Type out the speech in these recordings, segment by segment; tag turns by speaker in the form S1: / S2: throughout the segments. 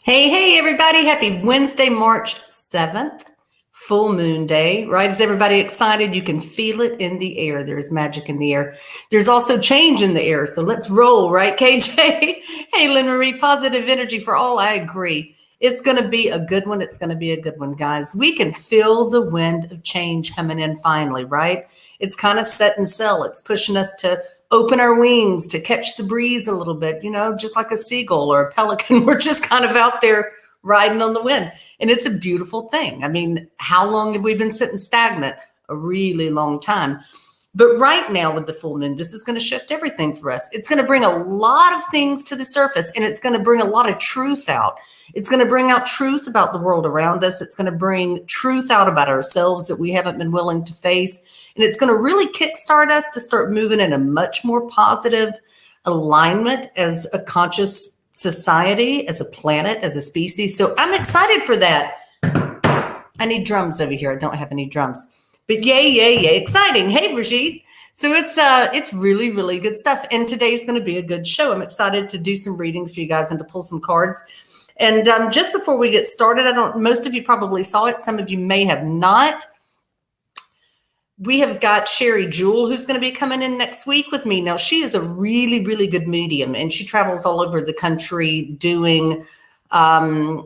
S1: Hey, everybody. Happy Wednesday, March 7th, full moon day, right? Is everybody excited? You can feel it in the air. There's magic in the air. There's also change in the air. So let's roll, right, KJ? Hey, Lynn Marie, positive energy for all. I agree. It's going to be a good one. It's going to be a good one, guys. We can feel the wind of change coming in finally, right? It's kind of set and sail. It's pushing us to open our wings, to catch the breeze a little bit, just like a seagull or a pelican. We're just kind of out there riding on the wind. And it's a beautiful thing. I mean, how long have we been sitting stagnant? A really long time. But right now with the full moon, this is going to shift everything for us. It's going to bring a lot of things to the surface, and it's going to bring a lot of truth out. It's going to bring out truth about the world around us. It's going to bring truth out about ourselves that we haven't been willing to face. And it's going to really kickstart us to start moving in a much more positive alignment as a conscious society, as a planet, as a species. So I'm excited for that. I need drums over here. I don't have any drums. But yay, exciting. Hey, Brigitte. So it's really, really good stuff. And today's going to be a good show. I'm excited to do some readings for you guys and to pull some cards. And just before we get started, most of you probably saw it. Some of you may have not. We have got Sherry Jewell, who's going to be coming in next week with me. Now, she is a really, really good medium, and she travels all over the country doing gallery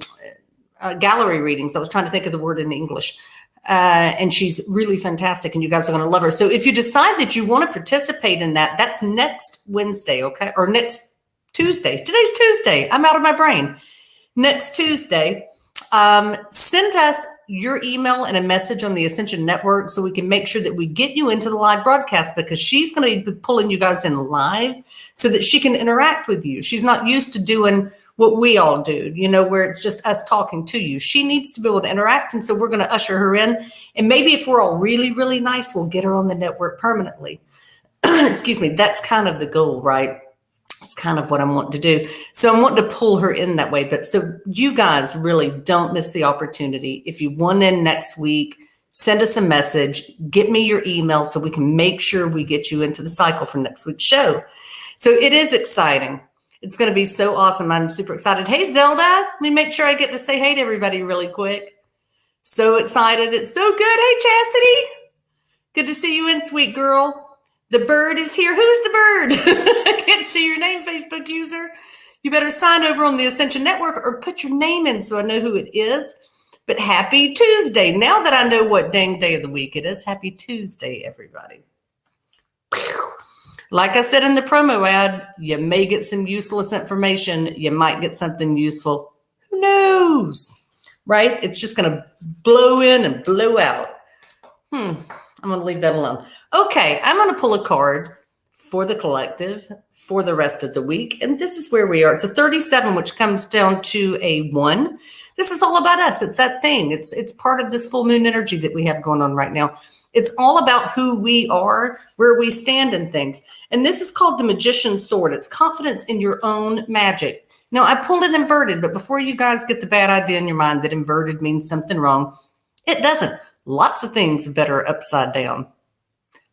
S1: readings. I was trying to think of the word in English. And she's really fantastic, and you guys are going to love her. So if you decide that you want to participate in that, that's next Wednesday, okay? Or next Tuesday. Today's Tuesday. I'm out of my brain. Next Tuesday, send us your email and a message on the Ascension Network so we can make sure that we get you into the live broadcast, because she's going to be pulling you guys in live so that she can interact with you. She's not used to doing what we all do, where it's just us talking to you. She needs to be able to interact, and so we're going to usher her in. And maybe if we're all really, really nice, we'll get her on the network permanently. Excuse me. That's kind of the goal, right? It's kind of what I'm wanting to do. So I'm wanting to pull her in that way. But so you guys really don't miss the opportunity. If you want in next week, send us a message, get me your email so we can make sure we get you into the cycle for next week's show. So it is exciting. It's going to be so awesome. I'm super excited. Hey, Zelda, let me make sure I get to say hey to everybody really quick. So excited. It's so good. Hey, Chastity. Good to see you in, sweet girl. The bird is here. Who's the bird? I can't see your name, Facebook user. You better sign over on the Ascension Network or put your name in so I know who it is. But happy Tuesday. Now that I know what dang day of the week it is, happy Tuesday, everybody. Like I said in the promo ad, you may get some useless information. You might get something useful. Who knows? Right? It's just going to blow in and blow out. I'm going to leave that alone. Okay, I'm going to pull a card for the collective for the rest of the week. And this is where we are. It's a 37, which comes down to a 1. This is all about us. It's that thing. It's part of this full moon energy that we have going on right now. It's all about who we are, where we stand in things. And this is called the Magician's Sword. It's confidence in your own magic. Now, I pulled it inverted, but before you guys get the bad idea in your mind that inverted means something wrong, it doesn't. Lots of things are better upside down.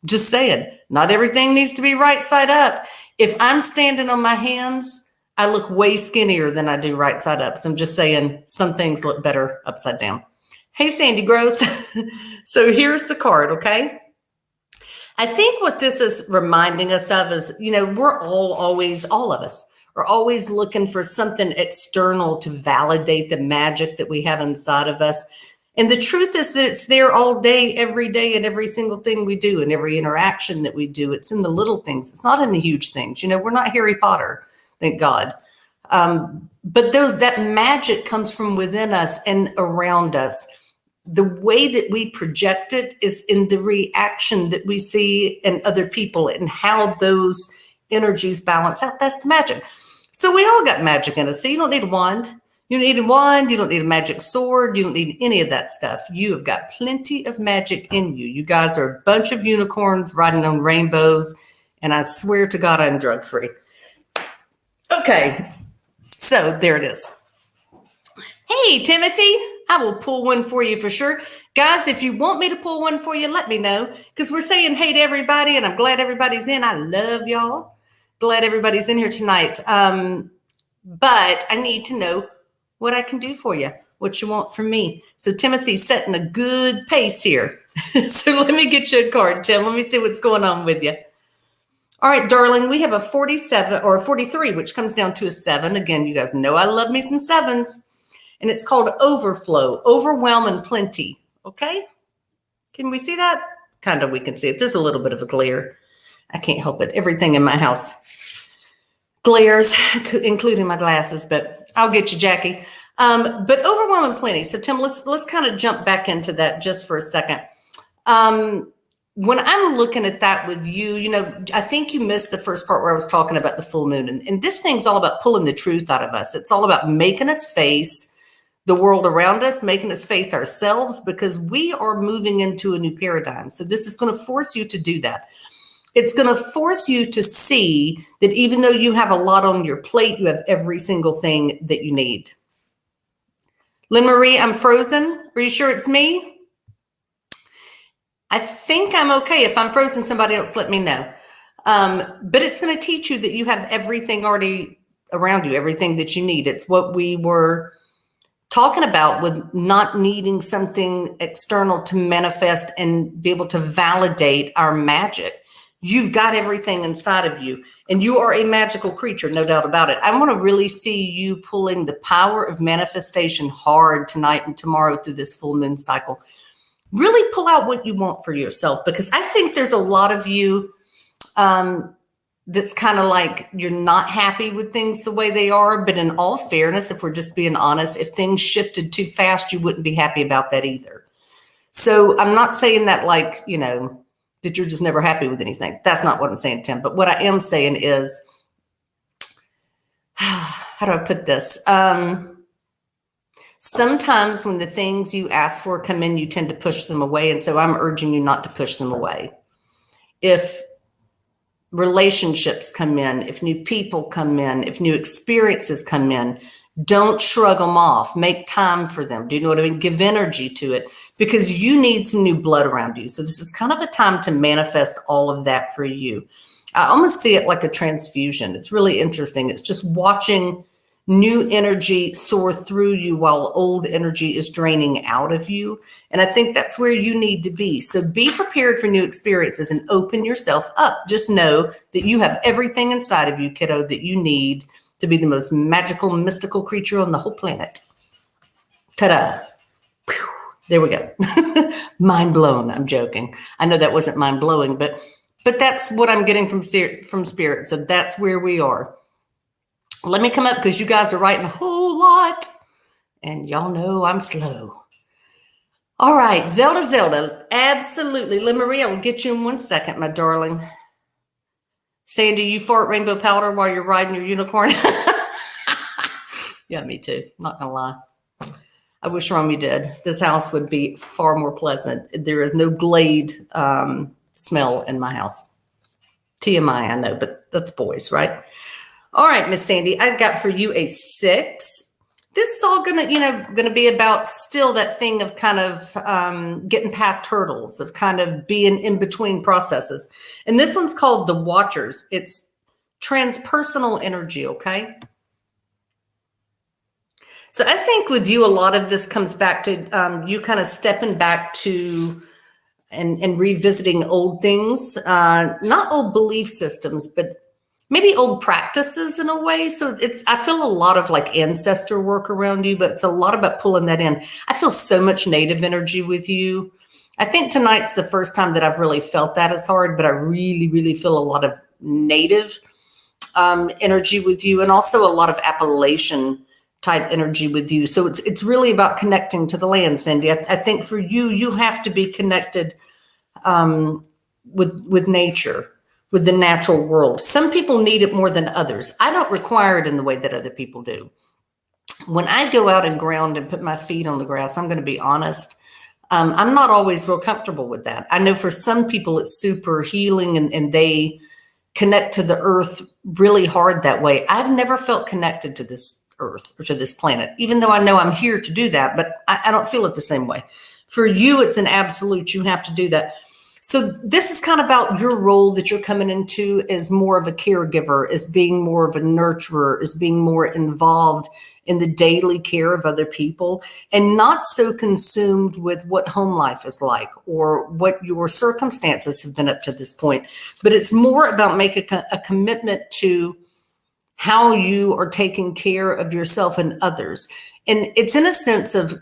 S1: Just saying, not everything needs to be right side up. If I'm standing on my hands, I look way skinnier than I do right side up. So I'm just saying some things look better upside down. Hey, Sandy Gross. So here's the card, okay? I think what this is reminding us of is, we're all of us are always looking for something external to validate the magic that we have inside of us. And the truth is that it's there all day, every day, and every single thing we do and every interaction that we do. It's in the little things. It's not in the huge things. We're not Harry Potter, thank God. But that magic comes from within us and around us. The way that we project it is in the reaction that we see in other people and how those energies balance out. That's the magic. So we all got magic in us. So you don't need a wand. You don't need a wand. You don't need a magic sword. You don't need any of that stuff. You have got plenty of magic in you. You guys are a bunch of unicorns riding on rainbows. And I swear to God, I'm drug free. Okay. So there it is. Hey, Timothy, I will pull one for you for sure. Guys, if you want me to pull one for you, let me know. Because we're saying hey to everybody, and I'm glad everybody's in. I love y'all. Glad everybody's in here tonight. But I need to know what I can do for you, what you want from me. So Timothy's setting a good pace here. So let me get you a card, Tim. Let me see what's going on with you. All right, darling, we have a 47 or a 43, which comes down to a 7. Again, you guys know I love me some 7s. And it's called overflow, overwhelm, and plenty. Okay? Can we see that? Kind of, we can see it. There's a little bit of a glare. I can't help it. Everything in my house glares, including my glasses, but I'll get you, Jackie. But overwhelm and plenty. So Tim, let's kind of jump back into that just for a second. When I'm looking at that with you, you know, I think you missed the first part where I was talking about the full moon. And this thing's all about pulling the truth out of us. It's all about making us face the world around us, making us face ourselves, because we are moving into a new paradigm. So this is going to force you to do that. It's going to force you to see that even though you have a lot on your plate, you have every single thing that you need. Lynn Marie, I'm frozen. Are you sure it's me? I think I'm okay. If I'm frozen, somebody else let me know. But it's going to teach you that you have everything already around you, everything that you need. It's what we were talking about with not needing something external to manifest and be able to validate our magic. You've got everything inside of you, and you are a magical creature, no doubt about it. I want to really see you pulling the power of manifestation hard tonight and tomorrow through this full moon cycle. Really pull out what you want for yourself, because I think there's a lot of you that's kind of like you're not happy with things the way they are. But in all fairness, if we're just being honest, if things shifted too fast, you wouldn't be happy about that either. So I'm not saying that like, you know, that you're just never happy with anything. That's not what I'm saying, Tim. But what I am saying is, how do I put this? Sometimes when the things you ask for come in, you tend to push them away. And so I'm urging you not to push them away. If relationships come in, if new people come in, if new experiences come in, don't shrug them off. Make time for them. Do you know what I mean? Give energy to it, because you need some new blood around you. So this is kind of a time to manifest all of that for you. I almost see it like a transfusion. It's really interesting. It's just watching new energy soar through you while old energy is draining out of you. And I think that's where you need to be. So be prepared for new experiences and open yourself up. Just know that you have everything inside of you, kiddo, that you need to be the most magical, mystical creature on the whole planet. Ta-da. Whew. There we go. Mind blown. I'm joking. I know that wasn't mind blowing, but that's what I'm getting from spirit. So that's where we are. Let me come up, because you guys are writing a whole lot, and y'all know I'm slow. All right, Zelda, absolutely. Lynn Marie, I will get you in 1 second, my darling. Sandy, you fart rainbow powder while you're riding your unicorn? Yeah, me too. Not gonna lie. I wish Romy did. This house would be far more pleasant. There is no Glade smell in my house. TMI, I know, but that's boys, right? All right, Miss Sandy, I've got for you a 6. This is all gonna be about still that thing of kind of getting past hurdles, of kind of being in between processes. And this one's called the Watchers. It's transpersonal energy, okay? So I think with you, a lot of this comes back to you kind of stepping back to and revisiting old things, not old belief systems, but maybe old practices in a way. So I feel a lot of like ancestor work around you, but it's a lot about pulling that in. I feel so much native energy with you. I think tonight's the first time that I've really felt that as hard, but I really, really feel a lot of native energy with you, and also a lot of Appalachian type energy with you. So it's really about connecting to the land, Cindy. I think for you, you have to be connected with nature, with the natural world. Some people need it more than others. I don't require it in the way that other people do. When I go out and ground and put my feet on the grass, I'm going to be honest, I'm not always real comfortable with that. I know for some people it's super healing and they connect to the earth really hard that way. I've never felt connected to this earth or to this planet, even though I know I'm here to do that, but I don't feel it the same way. For you, it's an absolute, you have to do that. So this is kind of about your role that you're coming into as more of a caregiver, as being more of a nurturer, as being more involved in the daily care of other people, and not so consumed with what home life is like or what your circumstances have been up to this point. But it's more about making a commitment to how you are taking care of yourself and others. And it's in a sense of,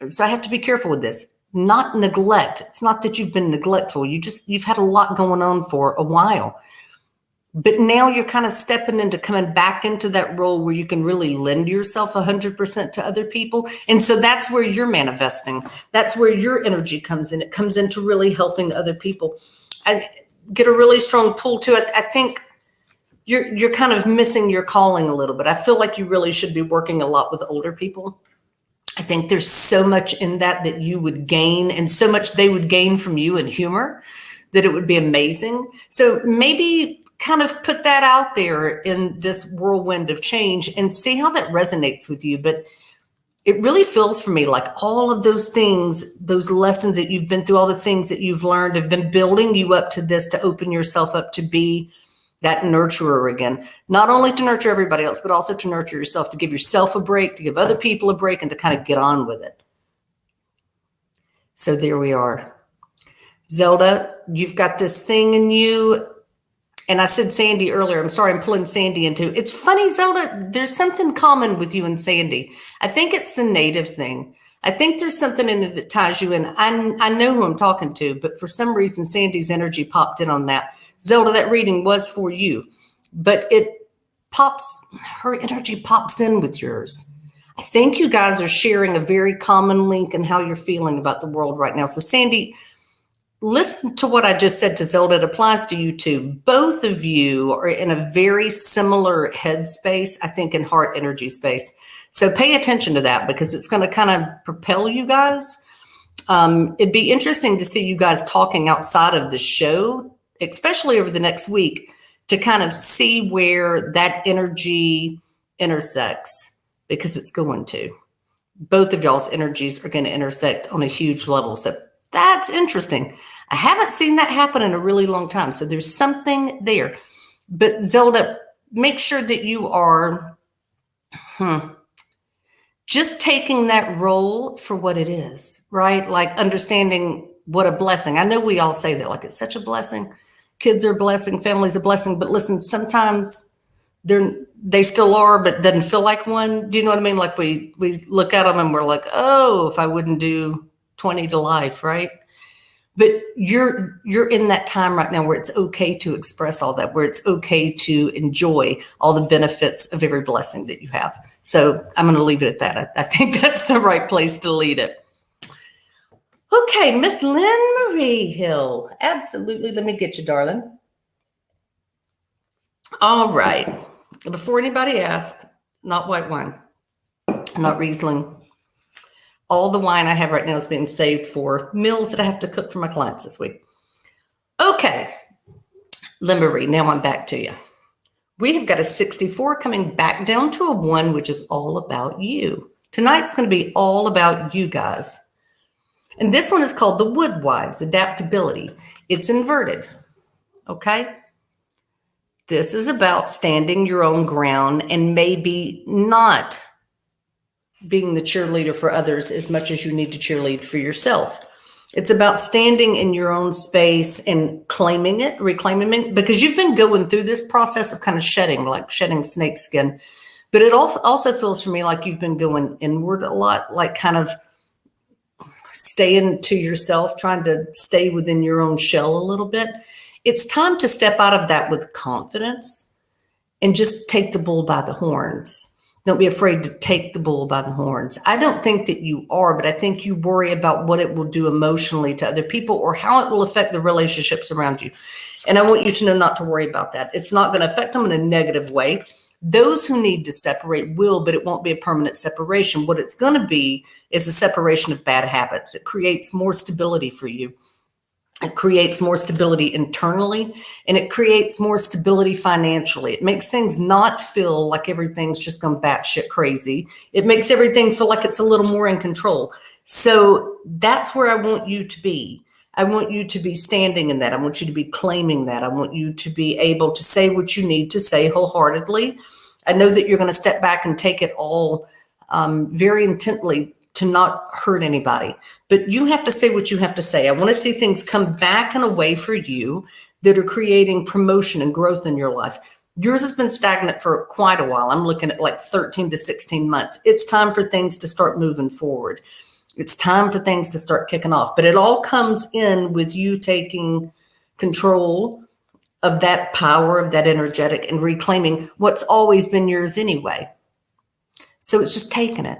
S1: so I have to be careful with this, not neglect. It's not that you've been neglectful. You've had a lot going on for a while. But now you're kind of stepping into coming back into that role where you can really lend yourself 100% to other people. And so that's where you're manifesting. That's where your energy comes in. It comes into really helping other people. I get a really strong pull to it. I think you're kind of missing your calling a little bit. I feel like you really should be working a lot with older people. I think there's so much in that you would gain, and so much they would gain from you in humor, that it would be amazing. So maybe kind of put that out there in this whirlwind of change and see how that resonates with you. But it really feels for me like all of those things, those lessons that you've been through, all the things that you've learned have been building you up to this, to open yourself up to be that nurturer again, not only to nurture everybody else, but also to nurture yourself, to give yourself a break, to give other people a break, and to kind of get on with it. So there we are. Zelda, you've got this thing in you. And I said Sandy earlier. I'm sorry, I'm pulling Sandy into. It's funny, Zelda, there's something common with you and Sandy. I think it's the native thing. I think there's something in there that ties you in. I know who I'm talking to, but for some reason, Sandy's energy popped in on that. Zelda, that reading was for you, but her energy pops in with yours. I think you guys are sharing a very common link in how you're feeling about the world right now. So Sandy, listen to what I just said to Zelda. It applies to you too. Both of you are in a very similar headspace, I think, in heart energy space. So pay attention to that, because it's going to kind of propel you guys. It'd be interesting to see you guys talking outside of the show, especially over the next week, to kind of see where that energy intersects, because it's going to. Both of y'all's energies are going to intersect on a huge level. So that's interesting. I haven't seen that happen in a really long time. So there's something there. But Zelda, make sure that you are just taking that role for what it is, right? Like understanding what a blessing. I know we all say that, like it's such a blessing. Kids are a blessing, family's a blessing. But listen, sometimes they still are, but it doesn't feel like one. Do you know what I mean? Like we look at them and we're like, oh, if I wouldn't do 20 to life, right? But you're in that time right now where it's okay to express all that, where it's okay to enjoy all the benefits of every blessing that you have. So I'm going to leave it at that. I think that's the right place to lead it. Okay, Miss Lynn Marie Hill. Absolutely. Let me get you, darling. All right. Before anybody asks, not white wine, not Riesling. All the wine I have right now is being saved for meals that I have to cook for my clients this week. Okay, Lynn Marie, now I'm back to you. We have got a 64 coming back down to a 1, which is all about you. Tonight's going to be all about you guys. And this one is called the Woodwives, Adaptability. It's inverted, okay? This is about standing your own ground and maybe not being the cheerleader for others as much as you need to cheerlead for yourself. It's about standing in your own space and claiming it, reclaiming it, because you've been going through this process of kind of shedding, like shedding snakeskin. But it also feels for me like you've been going inward a lot, like kind of staying to yourself, trying to stay within your own shell a little bit. It's time to step out of that with confidence and just take the bull by the horns. Don't be afraid to take the bull by the horns. I don't think that you are, but I think you worry about what it will do emotionally to other people or how it will affect the relationships around you. And I want you to know not to worry about that. It's not going to affect them in a negative way. Those who need to separate will, but it won't be a permanent separation. What it's going to be is a separation of bad habits. It creates more stability for you. It creates more stability internally, and it creates more stability financially. It makes things not feel like everything's just gone batshit crazy. It makes everything feel like it's a little more in control. So that's where I want you to be. I want you to be standing in that. I want you to be claiming that. I want you to be able to say what you need to say wholeheartedly. I know that you're going to step back and take it all very intently to not hurt anybody. But you have to say what you have to say. I want to see things come back in a way for you that are creating promotion and growth in your life. Yours has been stagnant for quite a while. I'm looking at like 13 to 16 months. It's time for things to start moving forward. It's time for things to start kicking off. But it all comes in with you taking control of that power, of that energetic, and reclaiming what's always been yours anyway. So it's just taking it.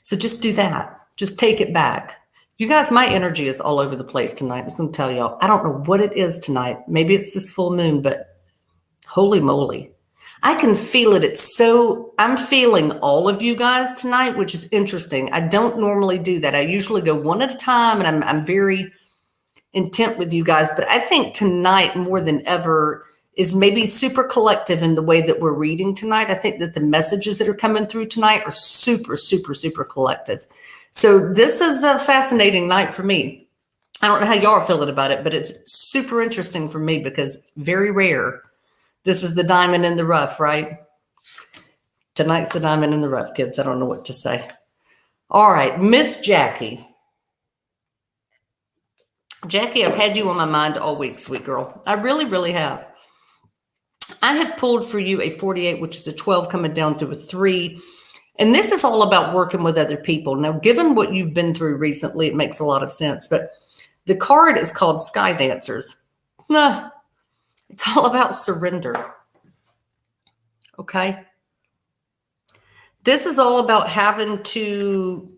S1: So just do that. Just take it back. You guys, my energy is all over the place tonight. I'm just going to tell y'all, I don't know what it is tonight. Maybe it's this full moon, but holy moly. I can feel it. I'm feeling all of you guys tonight, which is interesting. I don't normally do that. I usually go one at a time, and I'm very intent with you guys. But I think tonight more than ever is maybe super collective in the way that we're reading tonight. I think that the messages that are coming through tonight are super, super, super collective. So this is a fascinating night for me. I don't know how y'all are feeling about it, but it's super interesting for me because very rare. This is the diamond in the rough, right? Tonight's the diamond in the rough, kids. I don't know what to say. All right, Miss Jackie. Jackie, I've had you on my mind all week, sweet girl. I really, really have. I have pulled for you a 48, which is a 12 coming down to a 3. And this is all about working with other people. Now, given what you've been through recently, it makes a lot of sense. But the card is called Sky Dancers. Nah. It's all about surrender. Okay? This is all about having to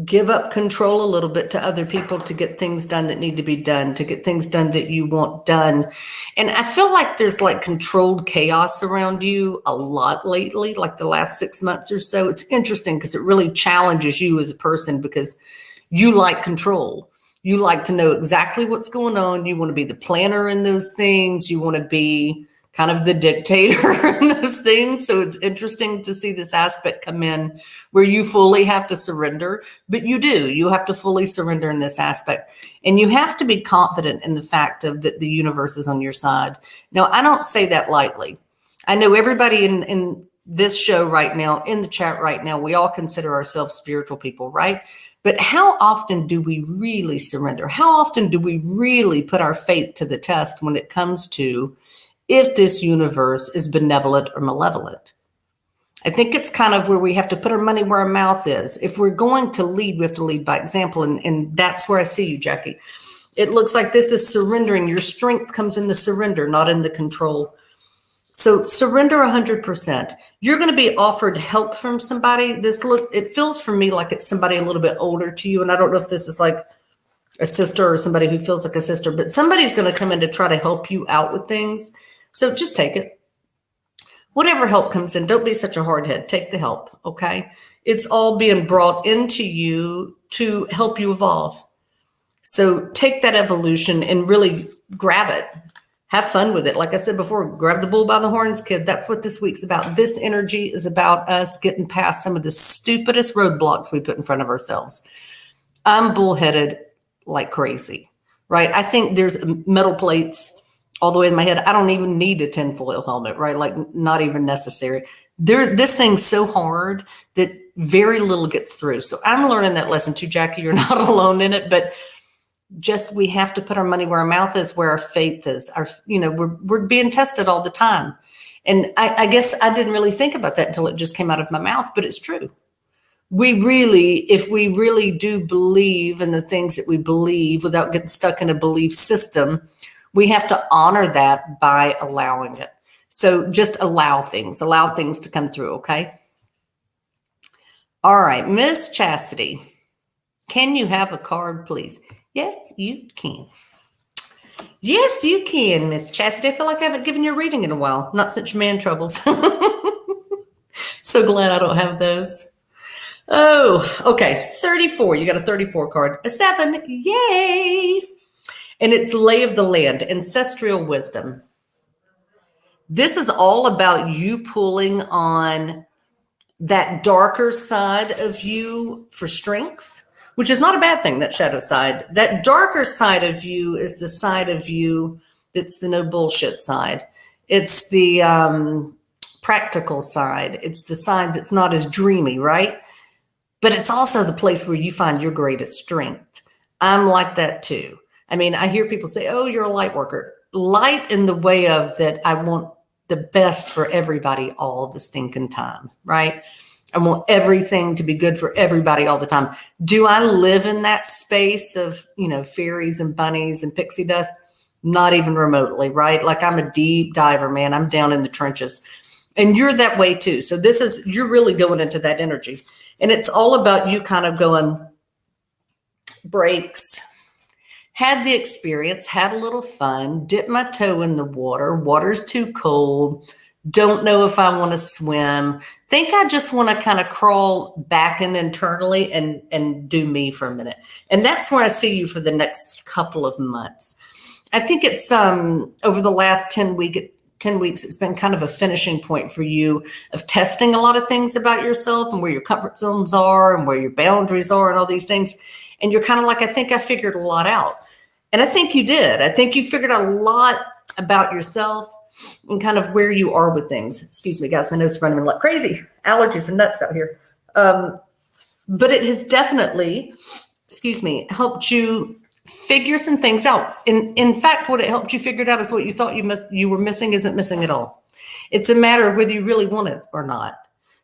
S1: give up control a little bit to other people to get things done that need to be done, to get things done that you want done. And I feel like there's like controlled chaos around you a lot lately, like the last 6 months or so. It's interesting because it really challenges you as a person because you like control. You like to know exactly what's going on. You want to be the planner in those things. You want to be kind of the dictator in those things. So it's interesting to see this aspect come in where you fully have to surrender, but you do. You have to fully surrender in this aspect. And you have to be confident in the fact of that the universe is on your side. Now, I don't say that lightly. I know everybody in this show right now, in the chat right now, we all consider ourselves spiritual people, right? But how often do we really surrender? How often do we really put our faith to the test when it comes to if this universe is benevolent or malevolent? I think it's kind of where we have to put our money where our mouth is. If we're going to lead, we have to lead by example. And that's where I see you, Jackie. It looks like this is surrendering. Your strength comes in the surrender, not in the control. So surrender 100%. You're going to be offered help from somebody. It feels for me like it's somebody a little bit older to you. And I don't know if this is like a sister or somebody who feels like a sister, but somebody's going to come in to try to help you out with things. So just take it. Whatever help comes in, don't be such a hard head. Take the help, okay? It's all being brought into you to help you evolve. So take that evolution and really grab it. Have fun with it. Like I said before, grab the bull by the horns, kid. That's what this week's about. This energy is about us getting past some of the stupidest roadblocks we put in front of ourselves. I'm bullheaded like crazy, right? I think there's metal plates all the way in my head. I don't even need a tinfoil helmet, right? Like not even necessary. This thing's so hard that very little gets through. So I'm learning that lesson too, Jackie. You're not alone in it, but just we have to put our money where our mouth is, where our faith is. We're being tested all the time. And I guess I didn't really think about that until it just came out of my mouth, but it's true. If we really do believe in the things that we believe without getting stuck in a belief system, we have to honor that by allowing it. So just allow things to come through, okay? All right, Miss Chastity, can you have a card, please? Yes, you can. Yes, you can, Miss Chastity. I feel like I haven't given you a reading in a while. Not since your man troubles. So glad I don't have those. Oh, okay. 34. You got a 34 card. A 7. Yay. And it's Lay of the Land, Ancestral Wisdom. This is all about you pulling on that darker side of you for strength, which is not a bad thing, that shadow side. That darker side of you is the side of you that's the no bullshit side. It's the practical side. It's the side that's not as dreamy, right? But it's also the place where you find your greatest strength. I'm like that too. I mean, I hear people say, oh, you're a light worker. Light in the way of that I want the best for everybody all the stinking time, right? I want everything to be good for everybody all the time. Do I live in that space of, fairies and bunnies and pixie dust? Not even remotely, right? Like I'm a deep diver, man. I'm down in the trenches. And you're that way too. So you're really going into that energy. And it's all about you kind of going, breaks, had the experience, had a little fun, dipped my toe in the water. Water's too cold. Don't know if I want to swim. Think I just want to kind of crawl back in internally and do me for a minute. And that's where I see you for the next couple of months. I think it's over the last 10 weeks, it's been kind of a finishing point for you of testing a lot of things about yourself and where your comfort zones are and where your boundaries are and all these things. And you're kind of like, I think I figured a lot out. And I think you did. I think you figured out a lot about yourself and kind of where you are with things. Excuse me, guys, my nose is running like crazy. Allergies are nuts out here. But it has definitely, helped you figure some things out. In fact, what it helped you figure out is what you thought you were missing isn't missing at all. It's a matter of whether you really want it or not.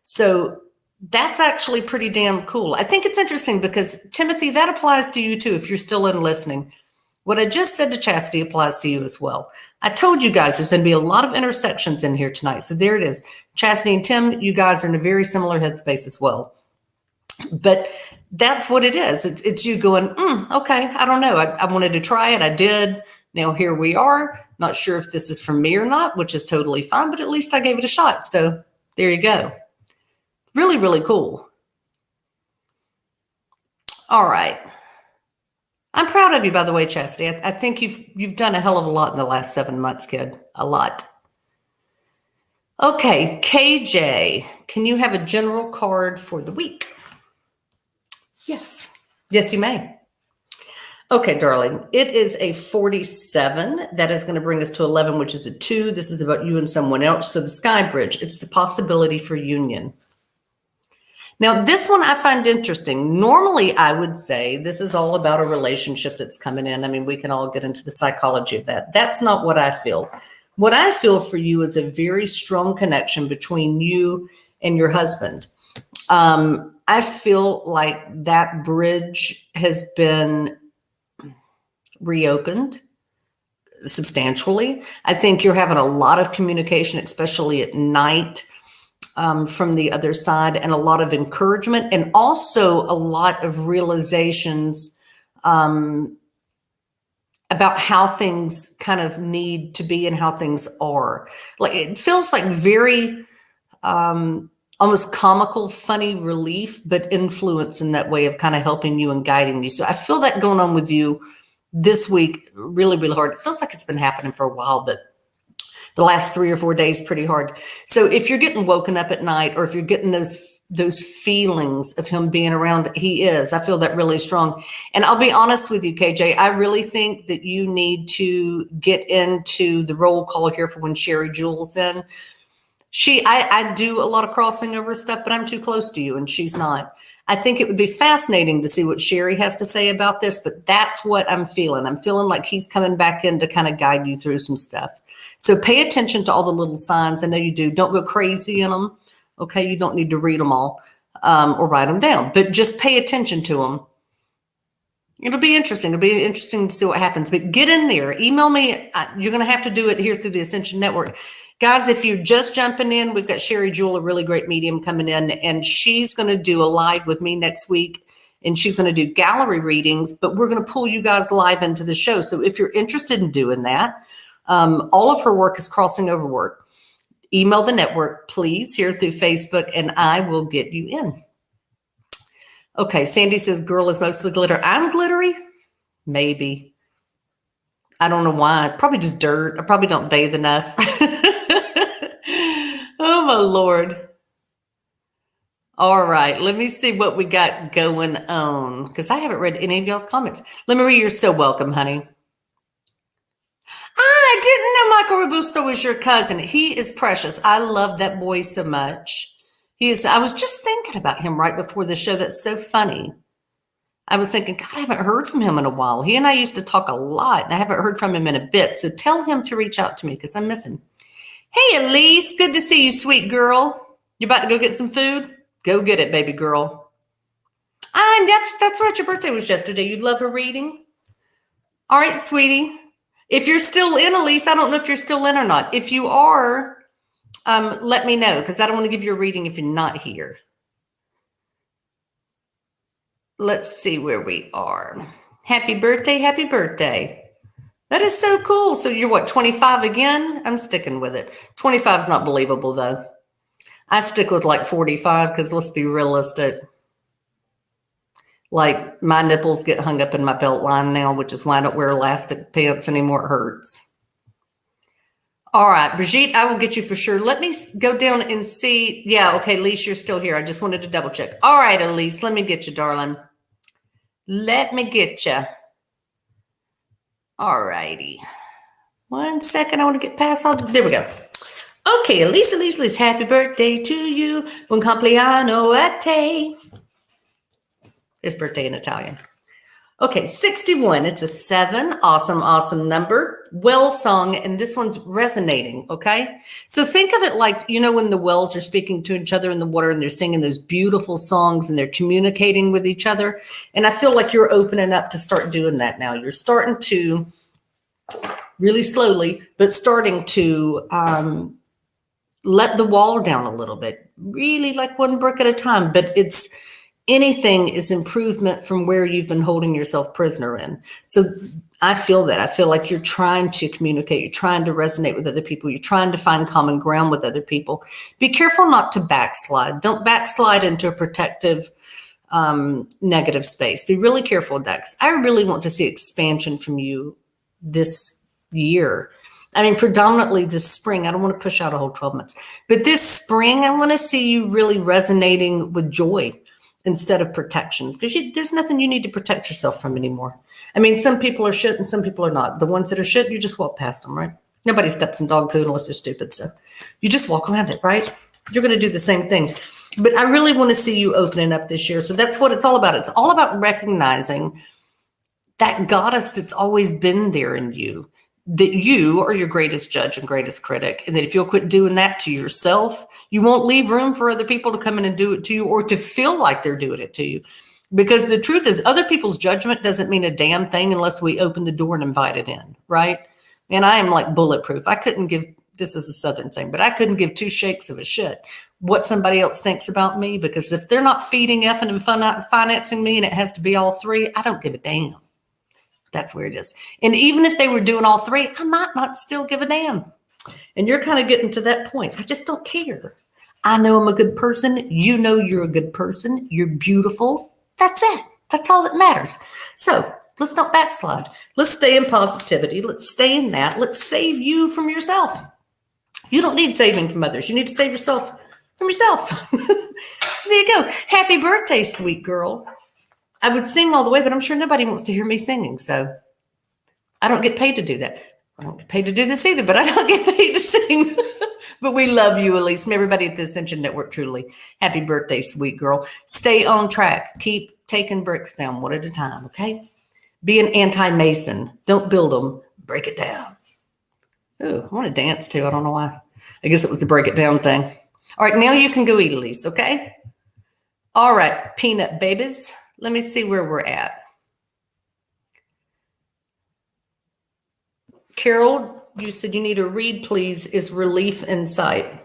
S1: So that's actually pretty damn cool. I think it's interesting because, Timothy, that applies to you too if you're still in listening. What I just said to Chastity applies to you as well. I told you guys there's going to be a lot of intersections in here tonight. So there it is. Chastity and Tim, you guys are in a very similar headspace as well. But that's what it is. It's you going, okay, I don't know. I wanted to try it. I did. Now here we are. Not sure if this is for me or not, which is totally fine, but at least I gave it a shot. So there you go. Really, really cool. All right. I'm proud of you, by the way, Chastity. I think you've done a hell of a lot in the last 7 months, kid. A lot. Okay, KJ, can you have a general card for the week? Yes. Yes, you may. Okay, darling. It is a 47. That is going to bring us to 11, which is a 2. This is about you and someone else. So the Sky Bridge, it's the possibility for union. Now, this one I find interesting. Normally, I would say this is all about a relationship that's coming in. I mean, we can all get into the psychology of that. That's not what I feel. What I feel for you is a very strong connection between you and your husband. I feel like that bridge has been reopened substantially. I think you're having a lot of communication, especially at night, from the other side, and a lot of encouragement, and also a lot of realizations about how things kind of need to be and how things are. Like it feels like very almost comical, funny relief, but influence in that way of kind of helping you and guiding you. So I feel that going on with you this week really, really hard. It feels like it's been happening for a while, but the last 3 or 4 days, pretty hard. So if you're getting woken up at night, or if you're getting those feelings of him being around, he is. I feel that really strong. And I'll be honest with you, KJ, I really think that you need to get into the roll call here for when Sherry Jewel's in. I do a lot of crossing over stuff, but I'm too close to you and she's not. I think it would be fascinating to see what Sherry has to say about this, but that's what I'm feeling. I'm feeling like he's coming back in to kind of guide you through some stuff. So pay attention to all the little signs. I know you do. Don't go crazy in them. Okay. You don't need to read them all or write them down, but just pay attention to them. It'll be interesting. It'll be interesting to see what happens, but get in there. Email me. You're going to have to do it here through the Ascension Network. Guys, if you're just jumping in, we've got Sherry Jewel, a really great medium, coming in, and she's going to do a live with me next week, and she's going to do gallery readings, but we're going to pull you guys live into the show. So if you're interested in doing that, all of her work is crossing over work. Email the network, please, here through Facebook, and I will get you in. Okay, Sandy says, girl is mostly glitter. I'm glittery? Maybe. I don't know why. Probably just dirt. I probably don't bathe enough. Oh, my Lord. All right, let me see what we got going on, because I haven't read any of y'all's comments. Let me read. You're so welcome, honey. I didn't know Michael Robusto was your cousin. He is precious. I love that boy so much. He is. I was just thinking about him right before the show. That's so funny. I was thinking, God, I haven't heard from him in a while. He and I used to talk a lot, and I haven't heard from him in a bit. So tell him to reach out to me because I miss him. Hey, Elise, good to see you, sweet girl. You about to go get some food? Go get it, baby girl. And that's right. Your birthday was yesterday. You'd love a reading. All right, sweetie. If you're still in, Elise, I don't know if you're still in or not. If you are, let me know because I don't want to give you a reading if you're not here. Let's see where we are. Happy birthday, happy birthday. That is so cool. So you're what, 25 again? I'm sticking with it. 25 is not believable though. I stick with like 45 because let's be realistic. Like my nipples get hung up in my belt line now, which is why I don't wear elastic pants anymore. It hurts. All right, Brigitte, I will get you for sure. Let me go down and see. Yeah, okay, Elise, you're still here. I just wanted to double check. All right, Elise, let me get you, darling. Let me get you. All righty. 1 second, I want to get past all. There we go. Okay, Elise, happy birthday to you. Buon compleanno a te. His birthday in Italian. Okay, 61. It's a 7. Awesome, awesome number. Well song, and this one's resonating, okay? So think of it like, you know, when the whales are speaking to each other in the water and they're singing those beautiful songs and they're communicating with each other. And I feel like you're opening up to start doing that now. You're starting to, really slowly, but starting to let the wall down a little bit. Really like one brick at a time, but it's, anything is improvement from where you've been holding yourself prisoner in. So I feel that. I feel like you're trying to communicate. You're trying to resonate with other people. You're trying to find common ground with other people. Be careful not to backslide. Don't backslide into a protective, negative space. Be really careful with that because I really want to see expansion from you this year. I mean, predominantly this spring. I don't want to push out a whole 12 months. But this spring, I want to see you really resonating with joy instead of protection, because there's nothing you need to protect yourself from anymore. I mean, some people are shit and some people are not. The ones that are shit, you just walk past them, right? Nobody steps in dog poo unless they're stupid. So you just walk around it, right? You're going to do the same thing. But I really want to see you opening up this year. So that's what it's all about. It's all about recognizing that goddess that's always been there in you, that you are your greatest judge and greatest critic. And that if you'll quit doing that to yourself, you won't leave room for other people to come in and do it to you or to feel like they're doing it to you. Because the truth is, other people's judgment doesn't mean a damn thing unless we open the door and invite it in, right? And I am like bulletproof. I couldn't give, this is a Southern saying, but I couldn't give 2 shakes of a shit what somebody else thinks about me. Because if they're not feeding, effing, and financing me and it has to be all 3, I don't give a damn. That's where it is. And even if they were doing all 3, I might not still give a damn. And you're kind of getting to that point. I just don't care. I know I'm a good person. You know you're a good person. You're beautiful. That's it. That's all that matters. So let's not backslide. Let's stay in positivity. Let's stay in that. Let's save you from yourself. You don't need saving from others. You need to save yourself from yourself. So there you go. Happy birthday, sweet girl. I would sing all the way, but I'm sure nobody wants to hear me singing. So I don't get paid to do that. I don't get paid to do this either, but I don't get paid to sing. But we love you, Elise, from everybody at the Ascension Network, truly. Happy birthday, sweet girl. Stay on track. Keep taking bricks down one at a time, okay? Be an anti-mason. Don't build them. Break it down. Ooh, I want to dance too. I don't know why. I guess it was the break it down thing. All right, now you can go eat, Elise, okay? All right, peanut babies. Let me see where we're at. Carol, you said you need a read, please. Is relief in sight?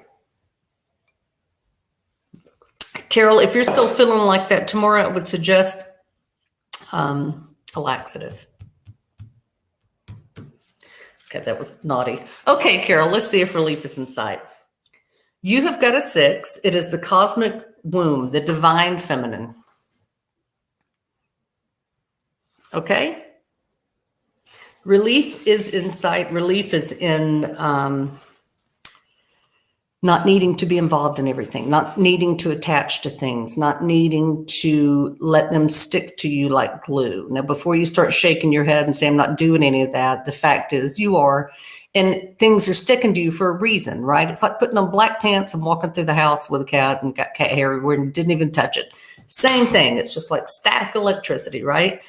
S1: Carol, if you're still feeling like that tomorrow, I would suggest a laxative. Okay, that was naughty. Okay, Carol, let's see if relief is in sight. You have got a 6. It is the cosmic womb, the divine feminine. Okay? Relief is in sight. Relief is in not needing to be involved in everything, not needing to attach to things, not needing to let them stick to you like glue. Now, before you start shaking your head and say, I'm not doing any of that, the fact is you are, And things are sticking to you for a reason, right? It's like putting on black pants and walking through the house with a cat and got cat hair everywhere and didn't even touch it. Same thing. It's just like static electricity, right?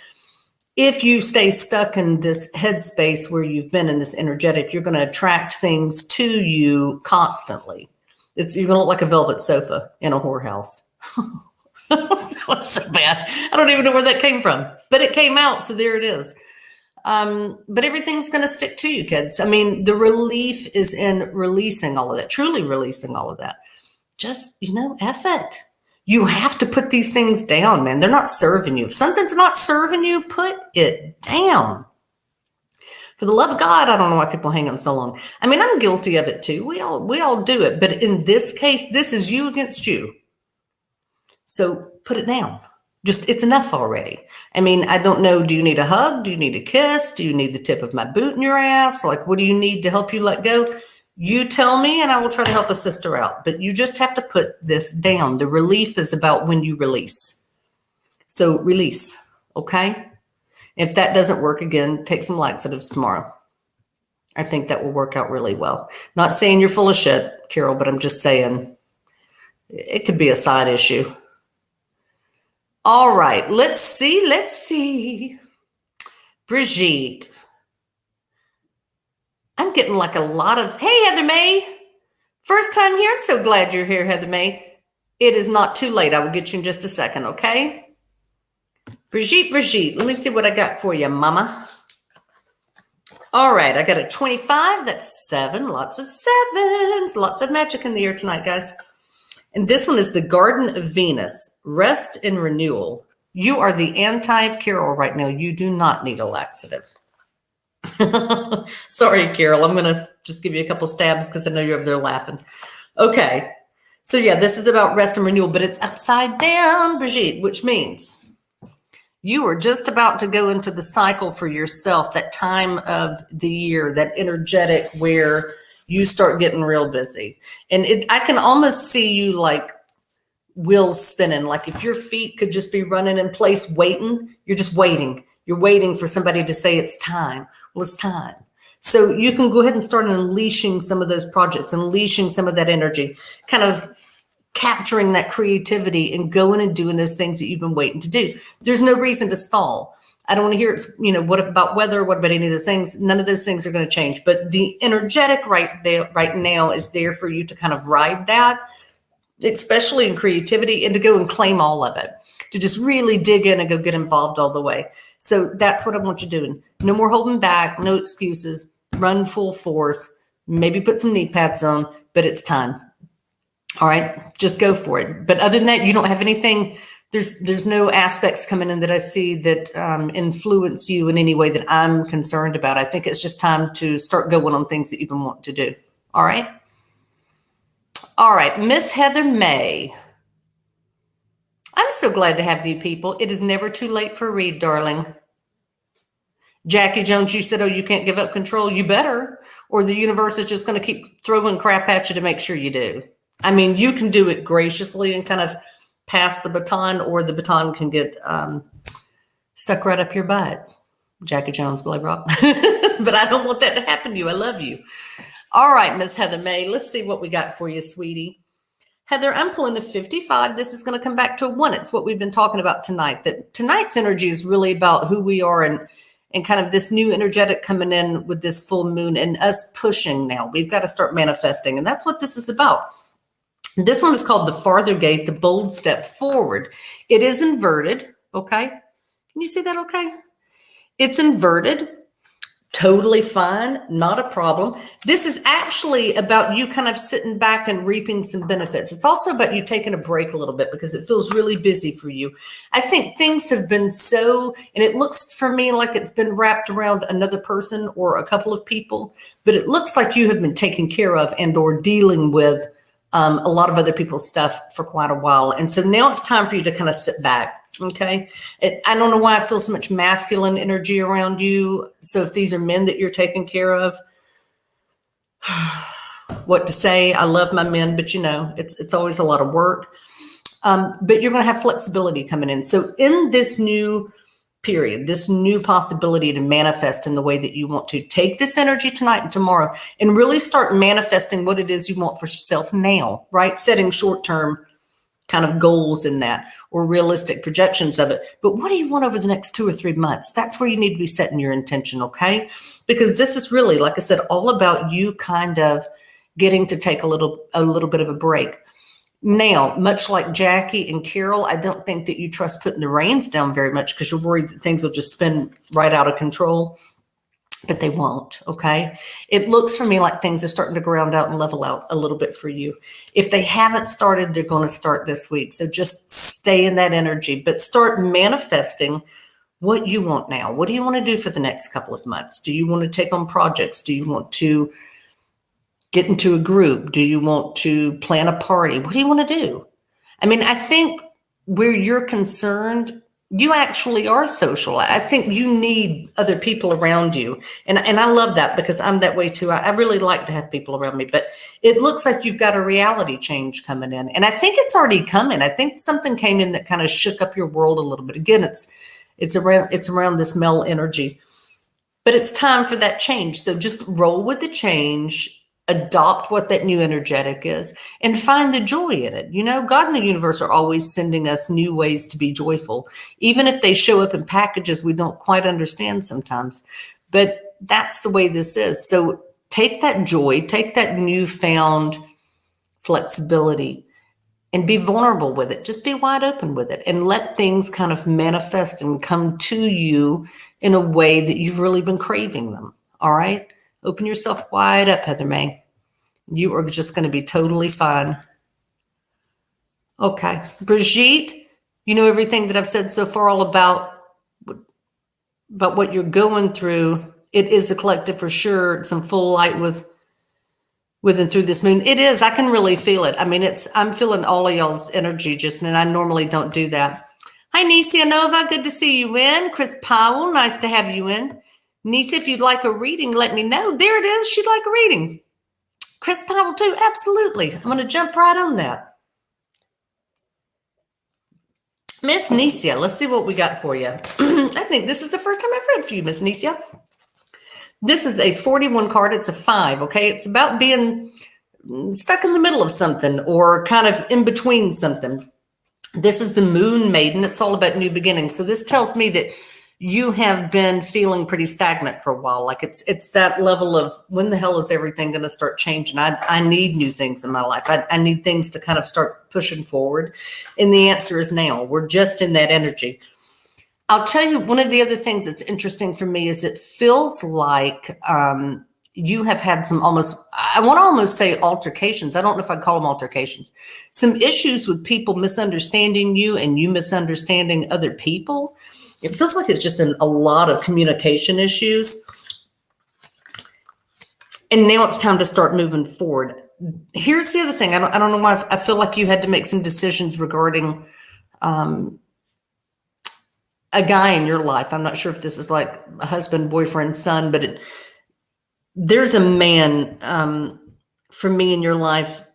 S1: If you stay stuck in this headspace where you've been in this energetic, you're going to attract things to you constantly. You're going to look like a velvet sofa in a whorehouse. That was so bad. I don't even know where that came from, but it came out. So there it is. But everything's going to stick to you, kids. I mean, the relief is in releasing all of that, truly releasing all of that. Just, F it. You have to put these things down, man. They're not serving you. If something's not serving you, put it down. For the love of God, I don't know why people hang on so long. I mean, I'm guilty of it too. We all do it. But in this case, this is you against you. So put it down. Just, it's enough already. I mean, I don't know. Do you need a hug? Do you need a kiss? Do you need the tip of my boot in your ass? Like, what do you need to help you let go? You tell me and I will try to help a sister out. But you just have to put this down. The relief is about when you release. So release, okay? If that doesn't work, again, take some laxatives tomorrow. I think that will work out really well. Not saying you're full of shit, Carol, but I'm just saying it could be a side issue. All right, let's see. Brigitte. I'm getting like a lot of, hey, Heather May. First time here. I'm so glad you're here, Heather May. It is not too late. I will get you in just a second, okay? Brigitte, let me see what I got for you, mama. All right, I got a 25. That's 7. Lots of 7s. Lots of magic in the air tonight, guys. And this one is the Garden of Venus, rest and renewal. You are the anti of Carol right now. You do not need a laxative. Sorry, Carol. I'm going to just give you a couple stabs because I know you're over there laughing. Okay. So yeah, this is about rest and renewal, but it's upside down, Brigitte, which means you are just about to go into the cycle for yourself, that time of the year, that energetic where you start getting real busy. And I can almost see you like wheels spinning. Like if your feet could just be running in place, waiting, you're just waiting. You're waiting for somebody to say it's time. Well, it's time. So you can go ahead and start unleashing some of those projects, unleashing some of that energy, kind of capturing that creativity and going and doing those things that you've been waiting to do. There's no reason to stall. I don't want to hear it's, what about weather? What about any of those things? None of those things are going to change. But the energetic right now is there for you to kind of ride that, especially in creativity, and to go and claim all of it, to just really dig in and go get involved all the way. So that's what I want you doing. No more holding back, no excuses, run full force, maybe put some knee pads on, but it's time. All right, just go for it. But other than that, you don't have anything. There's no aspects coming in that I see that influence you in any way that I'm concerned about. I think it's just time to start going on things that you've been wanting to do. All right. All right, Miss Heather May. I'm so glad to have new people. It is never too late for a read, darling. Jackie Jones, you said, oh, you can't give up control. You better, or the universe is just going to keep throwing crap at you to make sure you do. I mean, you can do it graciously and kind of pass the baton, or the baton can get stuck right up your butt. Jackie Jones, Billy Rock. But I don't want that to happen to you. I love you. All right, Miss Heather May, let's see what we got for you, sweetie. Heather, I'm pulling a 55. This is going to come back to a 1. It's what we've been talking about tonight. That tonight's energy is really about who we are and kind of this new energetic coming in with this full moon and us pushing now. We've got to start manifesting. And that's what this is about. This one is called the farther gate, the bold step forward. It is inverted. Okay. Can you see that? Okay. It's inverted. Totally fine. Not a problem. This is actually about you kind of sitting back and reaping some benefits. It's also about you taking a break a little bit because it feels really busy for you. I think things have been and it looks for me like it's been wrapped around another person or a couple of people, but it looks like you have been taken care of and or dealing with a lot of other people's stuff for quite a while. And so now it's time for you to kind of sit back. Okay. I don't know why I feel so much masculine energy around you. So if these are men that you're taking care of, what to say? I love my men, but it's always a lot of work. But you're going to have flexibility coming in. So in this new period, this new possibility to manifest in the way that you want to. Take this energy tonight and tomorrow and really start manifesting what it is you want for yourself now, right? Setting short-term kind of goals in that, or realistic projections of it. But what do you want over the next 2 or 3 months? That's where you need to be setting your intention, okay? Because this is really, like I said, all about you kind of getting to take a little bit of a break. Now, much like Jackie and Carol, I don't think that you trust putting the reins down very much because you're worried that things will just spin right out of control. But they won't, okay? It looks for me like things are starting to ground out and level out a little bit for you. If they haven't started, they're going to start this week. So just stay in that energy, but start manifesting what you want now. What do you want to do for the next couple of months? Do you want to take on projects? Do you want to get into a group? Do you want to plan a party? What do you want to do? I mean, I think where you're concerned, you actually are social. I think you need other people around you. And I love that because I'm that way too. I really like to have people around me, but it looks like you've got a reality change coming in. And I think it's already coming. I think something came in that kind of shook up your world a little bit. Again, it's around this male energy, but it's time for that change. So just roll with the change, adopt what that new energetic is, and find the joy in it. You know, God and the universe are always sending us new ways to be joyful, even if they show up in packages we don't quite understand sometimes. But that's the way this is. So take that joy, take that newfound flexibility, and be vulnerable with it. Just be wide open with it and let things kind of manifest and come to you in a way that you've really been craving them. All right? Open yourself wide up, Heather May. You are just going to be totally fine. Okay. Brigitte, you know everything that I've said so far all about what you're going through. It is a collective for sure. It's in full light with and through this moon. It is. I can really feel it. I mean, I'm feeling all of y'all's energy just, and I normally don't do that. Hi, Nisia Nova. Good to see you in. Chris Powell, nice to have you in. Nisa, if you'd like a reading, let me know. There it is. She'd like a reading. Chris Powell, too. Absolutely. I'm going to jump right on that. Miss Nisia, let's see what we got for you. I think this is the first time I've read for you, Miss Nisia. This is a 41 card. It's a 5, okay? It's about being stuck in the middle of something or kind of in between something. This is the Moon Maiden. It's all about new beginnings. So this tells me that you have been feeling pretty stagnant for a while. Like it's that level of when the hell is everything going to start changing? I need new things in my life. I need things to kind of start pushing forward. And the answer is now. We're just in that energy. I'll tell you, one of the other things that's interesting for me is it feels like you have had some I want to almost say altercations. I don't know if I'd call them altercations. Some issues with people misunderstanding you and you misunderstanding other people. It feels like it's just a lot of communication issues. And now it's time to start moving forward. Here's the other thing. I don't know why I feel like you had to make some decisions regarding a guy in your life. I'm not sure if this is like a husband, boyfriend, son, but there's a man for me in your life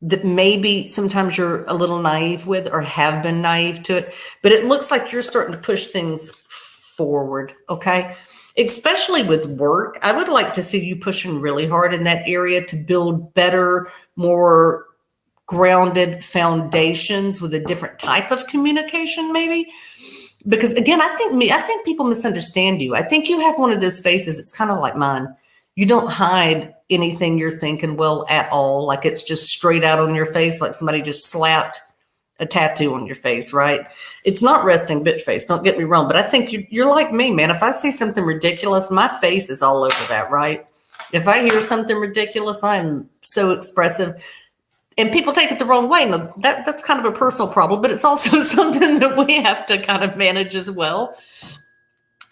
S1: that maybe sometimes you're a little naive with or have been naive to it, but it looks like you're starting to push things forward, okay? Especially with work. I would like to see you pushing really hard in that area to build better, more grounded foundations with a different type of communication maybe. Because again, I think people misunderstand you. I think you have one of those faces. It's kind of like mine. You don't hide anything you're thinking well at all. Like it's just straight out on your face, like somebody just slapped a tattoo on your face, right? It's not resting bitch face. Don't get me wrong, but I think you're like me, man. If I see something ridiculous, my face is all over that, right? If I hear something ridiculous, I'm so expressive. And people take it the wrong way. Now, that's kind of a personal problem, but it's also something that we have to kind of manage as well.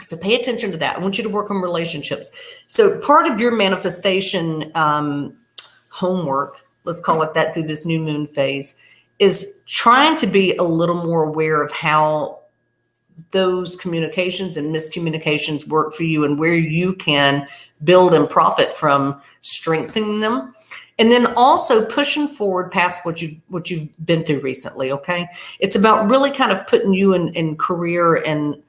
S1: So pay attention to that. I want you to work on relationships. So part of your manifestation homework, let's call it that, through this new moon phase, is trying to be a little more aware of how those communications and miscommunications work for you and where you can build and profit from strengthening them. And then also pushing forward past what you've been through recently, okay? It's about really kind of putting you in career and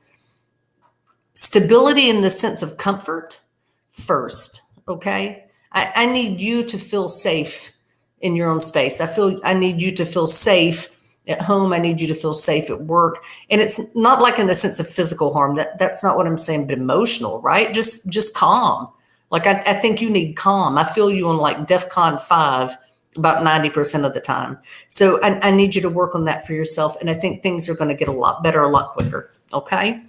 S1: Stability in the sense of comfort first, okay? I need you to feel safe in your own space. I need you to feel safe at home. I need you to feel safe at work. And it's not like in the sense of physical harm. That's not what I'm saying, but emotional, right? Just calm. Like I think you need calm. I feel you on like DEFCON 5 about 90% of the time. So I need you to work on that for yourself. And I think things are going to get a lot better, a lot quicker. Okay.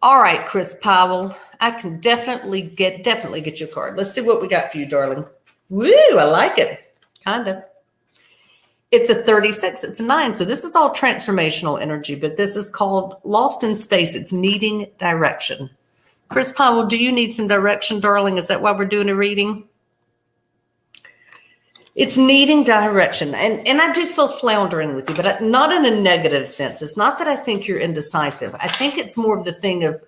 S1: All right, Chris Powell, I can definitely get your card. Let's see what we got for you, darling. Woo, I like it. Kind of. It's a 36. It's a 9. So this is all transformational energy, but this is called lost in space. It's needing direction. Chris Powell, do you need some direction, darling? Is that why we're doing a reading? It's needing direction. And I do feel floundering with you, but not in a negative sense. It's not that I think you're indecisive. I think it's more of the thing of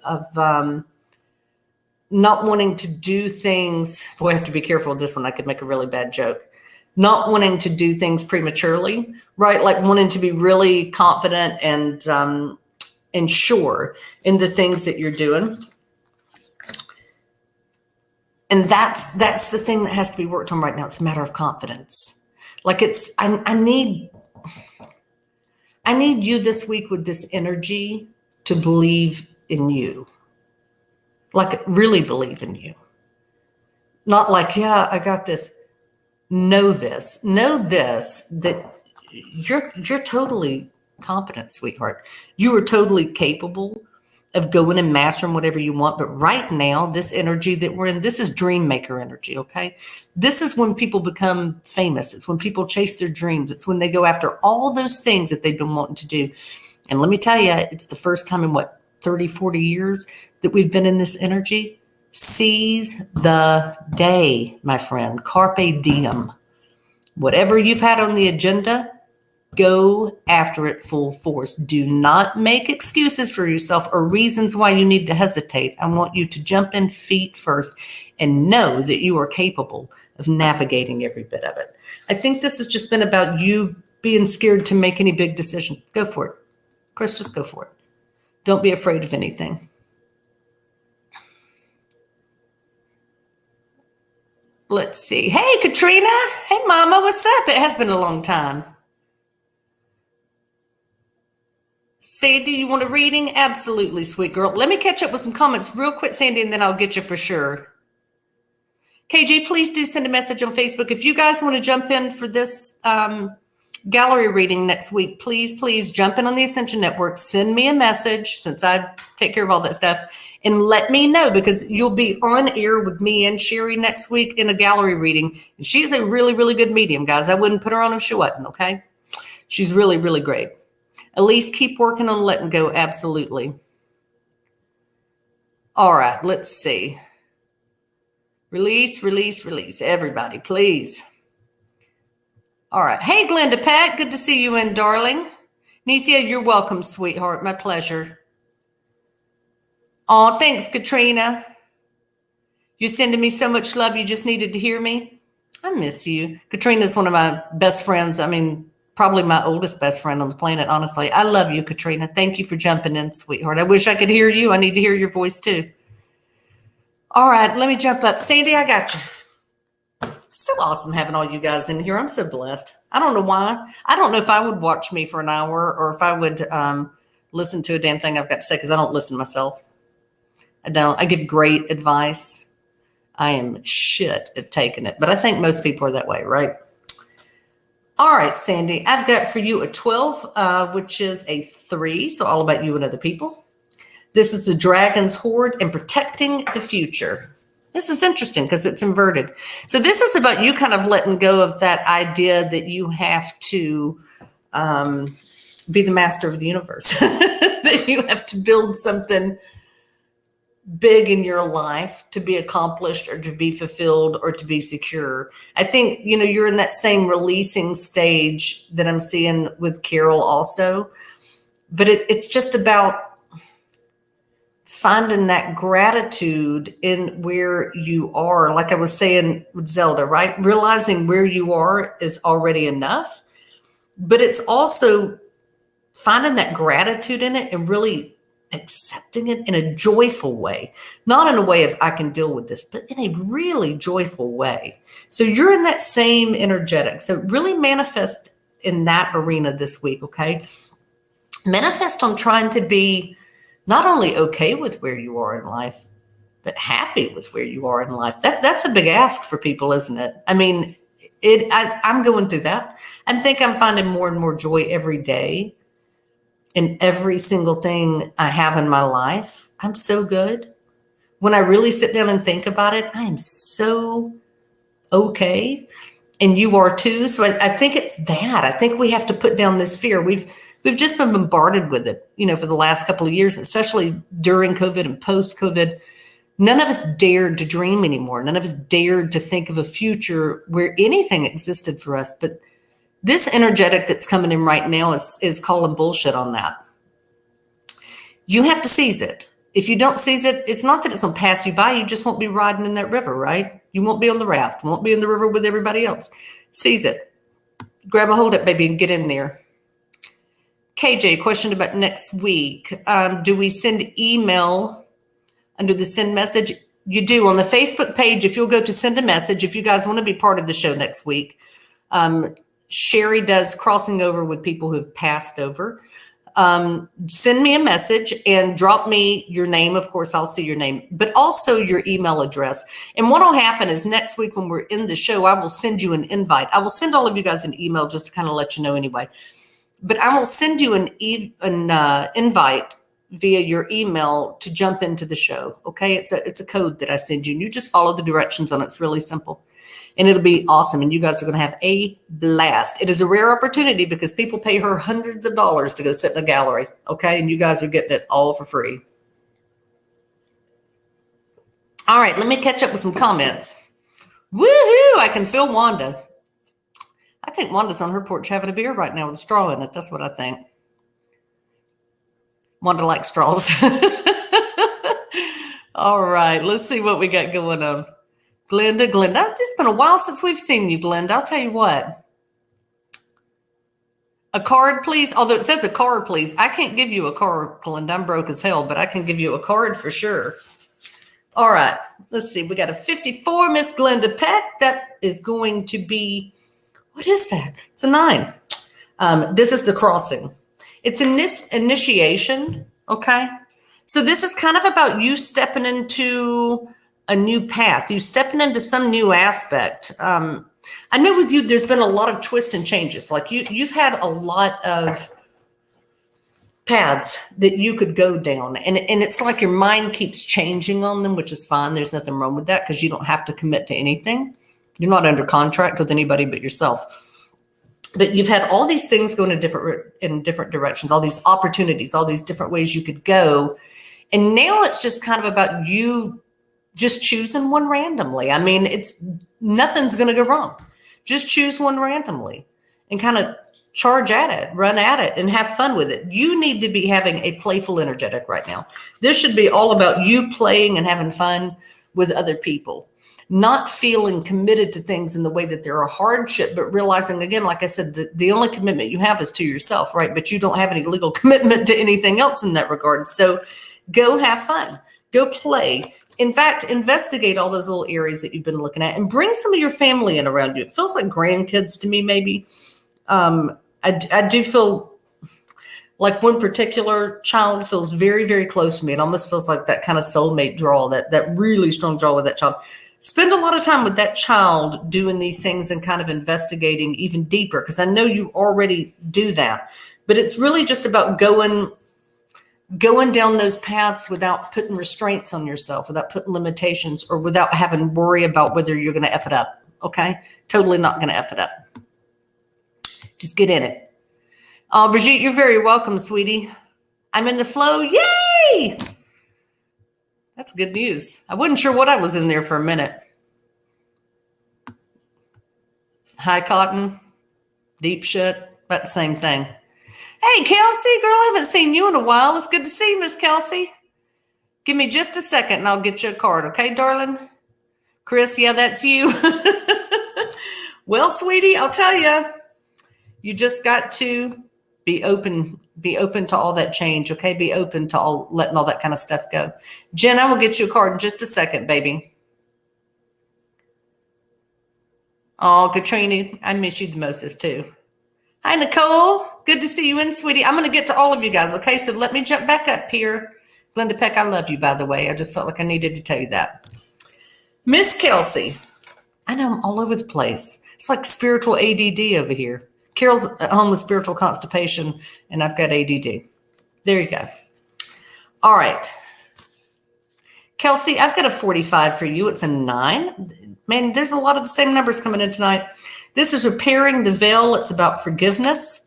S1: not wanting to do things. Boy, I have to be careful with this one. I could make a really bad joke. Not wanting to do things prematurely, right? Like wanting to be really confident and sure in the things that you're doing. And that's the thing that has to be worked on right now. It's a matter of confidence. Like I need you this week with this energy to believe in you. Like really believe in you. Not like, yeah, I got this. Know this, that you're totally competent, sweetheart. You are totally capable of going and mastering whatever you want. But right now, this energy that we're in, this is dream maker energy, okay? This is when people become famous. It's when people chase their dreams. It's when they go after all those things that they've been wanting to do. And let me tell you, it's the first time in 30, 40 years that we've been in this energy. Seize the day, my friend. Carpe diem. Whatever you've had on the agenda, go after it full force. Do not make excuses for yourself or reasons why you need to hesitate. I want you to jump in feet first and know that you are capable of navigating every bit of it. I think this has just been about you being scared to make any big decision. Go for it. Chris, just go for it. Don't be afraid of anything. Let's see. Hey, Katrina. Hey, Mama. What's up? It has been a long time. Sandy, you want a reading? Absolutely, sweet girl. Let me catch up with some comments real quick, Sandy, and then I'll get you for sure. KG, please do send a message on Facebook. If you guys want to jump in for this gallery reading next week, please jump in on the Ascension Network. Send me a message since I take care of all that stuff. And let me know because you'll be on air with me and Sherry next week in a gallery reading. And she's a really, really good medium, guys. I wouldn't put her on if she wasn't, okay? She's really, really great. Elise, keep working on letting go. Absolutely. All right, let's see. Release. Everybody, please. All right. Hey, Glenda Pat, good to see you in, darling. Nisia, you're welcome, sweetheart. My pleasure. Oh, thanks, Katrina. You're sending me so much love. You just needed to hear me. I miss you. Katrina's one of my best friends. I mean, probably my oldest best friend on the planet, honestly. I love you, Katrina. Thank you for jumping in, sweetheart. I wish I could hear you. I need to hear your voice, too. All right, let me jump up. Sandy, I got you. So awesome having all you guys in here. I'm so blessed. I don't know why. I don't know if I would watch me for an hour or if I would listen to a damn thing I've got to say because I don't listen myself. I don't. I give great advice. I am shit at taking it. But I think most people are that way, right? All right, Sandy. I've got for you a 12, which is a 3. So all about you and other people. This is the Dragon's Hoard and protecting the future. This is interesting because it's inverted. So this is about you kind of letting go of that idea that you have to be the master of the universe, that you have to build something big in your life to be accomplished or to be fulfilled or to be secure. I think, you're in that same releasing stage that I'm seeing with Carol also, but it's just about finding that gratitude in where you are. Like I was saying with Zelda, right? Realizing where you are is already enough, but it's also finding that gratitude in it and really accepting it in a joyful way, not in a way of I can deal with this, but in a really joyful way. So you're in that same energetic. So really manifest in that arena this week, okay? Manifest on trying to be not only okay with where you are in life, but happy with where you are in life. That's a big ask for people, isn't it? I mean, I'm going through that. I think I'm finding more and more joy every day in every single thing I have in my life. I'm so good. When I really sit down and think about it, I am so okay. And you are too. So I think it's that. I think we have to put down this fear. We've just been bombarded with it, for the last couple of years, especially during COVID and post-COVID. None of us dared to dream anymore. None of us dared to think of a future where anything existed for us. But this energetic that's coming in right now is calling bullshit on that. You have to seize it. If you don't seize it, it's not that it's going to pass you by. You just won't be riding in that river, right? You won't be on the raft. You won't be in the river with everybody else. Seize it. Grab a hold of it, baby, and get in there. KJ, question about next week. Do we send email under the send message? You do. On the Facebook page, if you'll go to send a message, if you guys want to be part of the show next week, Sherry does crossing over with people who've passed over. Send me a message and drop me your name. Of course, I'll see your name, but also your email address. And what will happen is next week when we're in the show, I will send you an invite. I will send all of you guys an email just to kind of let you know anyway. But I will send you an invite via your email to jump into the show. Okay, it's a code that I send you, and you just follow the directions on it. It's really simple. And it'll be awesome. And you guys are going to have a blast. It is a rare opportunity because people pay her hundreds of dollars to go sit in a gallery. Okay. And you guys are getting it all for free. All right. Let me catch up with some comments. Woohoo. I can feel Wanda. I think Wanda's on her porch having a beer right now with a straw in it. That's what I think. Wanda likes straws. All right. Let's see what we got going on. Glenda, it's been a while since we've seen you, Glenda. I'll tell you what. A card, please. Although it says a card, please. I can't give you a card, Glenda. I'm broke as hell, but I can give you a card for sure. All right. Let's see. We got a 54, Miss Glenda Peck. That is going to be, what is that? It's a 9. This is the crossing. It's in this initiation, okay? So this is kind of about you stepping into a new path, you stepping into some new aspect. I know with you, there's been a lot of twists and changes. Like you've had a lot of paths that you could go down. And it's like your mind keeps changing on them, which is fine. There's nothing wrong with that because you don't have to commit to anything. You're not under contract with anybody but yourself. But you've had all these things going in different directions, all these opportunities, all these different ways you could go. And now it's just kind of about you just choosing one randomly. I mean, nothing's going to go wrong. Just choose one randomly and kind of charge at it, run at it, and have fun with it. You need to be having a playful energetic right now. This should be all about you playing and having fun with other people, not feeling committed to things in the way that they're a hardship, but realizing, again, like I said, the only commitment you have is to yourself, right? But you don't have any legal commitment to anything else in that regard. So go have fun, go play. In fact, investigate all those little areas that you've been looking at and bring some of your family in around you. It feels like grandkids to me, maybe. I do feel like one particular child feels very, very close to me. It almost feels like that kind of soulmate draw, that really strong draw with that child. Spend a lot of time with that child doing these things and kind of investigating even deeper, because I know you already do that. But it's really just about going down those paths without putting restraints on yourself, without putting limitations, or without having to worry about whether you're going to F it up. Okay. Totally not going to F it up. Just get in it. Brigitte, you're very welcome, sweetie. I'm in the flow. Yay. That's good news. I wasn't sure what I was in there for a minute. High cotton, deep shit, about the same thing. Hey, Kelsey, girl, I haven't seen you in a while. It's good to see you, Miss Kelsey. Give me just a second and I'll get you a card. Okay, darling? Chris, yeah, that's you. Well, sweetie, I'll tell you, you just got to be open Be open to all that change, okay? Be open to all letting all that kind of stuff go. Jen, I will get you a card in just a second, baby. Oh, Katrina, I miss you the mostest too. Hi, Nicole. Good to see you in, sweetie. I'm going to get to all of you guys, okay? So let me jump back up here. Glenda Peck, I love you, by the way. I just felt like I needed to tell you that. Miss Kelsey. I know I'm all over the place. It's like spiritual ADD over here. Carol's at home with spiritual constipation, and I've got ADD. There you go. All right. Kelsey, I've got a 45 for you. It's a 9. Man, there's a lot of the same numbers coming in tonight. This is repairing the veil. It's about forgiveness.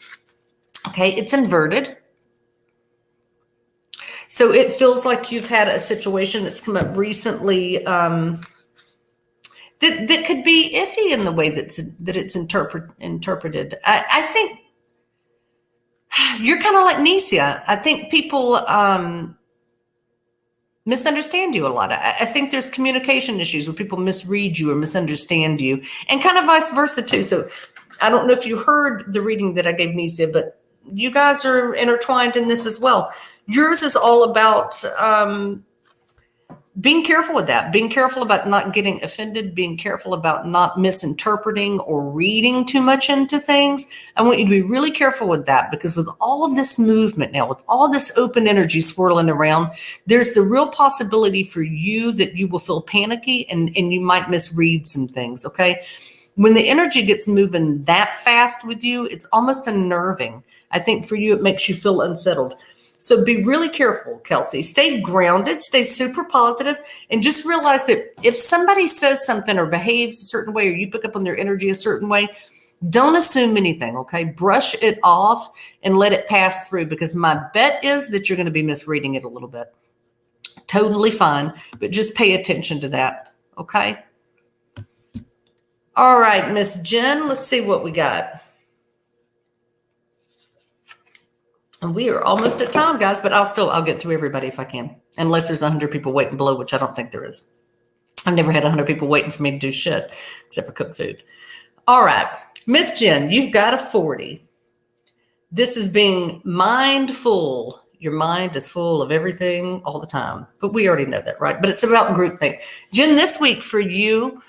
S1: Okay, it's inverted. So it feels like you've had a situation that's come up recently that could be iffy in the way that it's interpreted. I think you're kind of like Nisia. I think people misunderstand you a lot. I think there's communication issues where people misread you or misunderstand you, and kind of vice versa too. So I don't know if you heard the reading that I gave Nisia, but you guys are intertwined in this as well. Yours is all about being careful with that, being careful about not getting offended, being careful about not misinterpreting or reading too much into things. I want you to be really careful with that, because with all this movement now, with all this open energy swirling around, there's the real possibility for you that you will feel panicky and you might misread some things, okay? When the energy gets moving that fast with you, it's almost unnerving. I think for you, it makes you feel unsettled. So be really careful, Kelsey. Stay grounded, stay super positive, and just realize that if somebody says something or behaves a certain way, or you pick up on their energy a certain way, don't assume anything, okay? Brush it off and let it pass through, because my bet is that you're going to be misreading it a little bit. Totally fine, but just pay attention to that, okay? All right, Miss Jen, let's see what we got. And we are almost at time, guys, but I'll get through everybody if I can, unless there's 100 people waiting below, which I don't think there is. I've never had 100 people waiting for me to do shit except for cook food. All right, Miss Jen, you've got a 40. This is being mindful. Your mind is full of everything all the time, but we already know that, right? But it's about groupthink. Jen, this week for you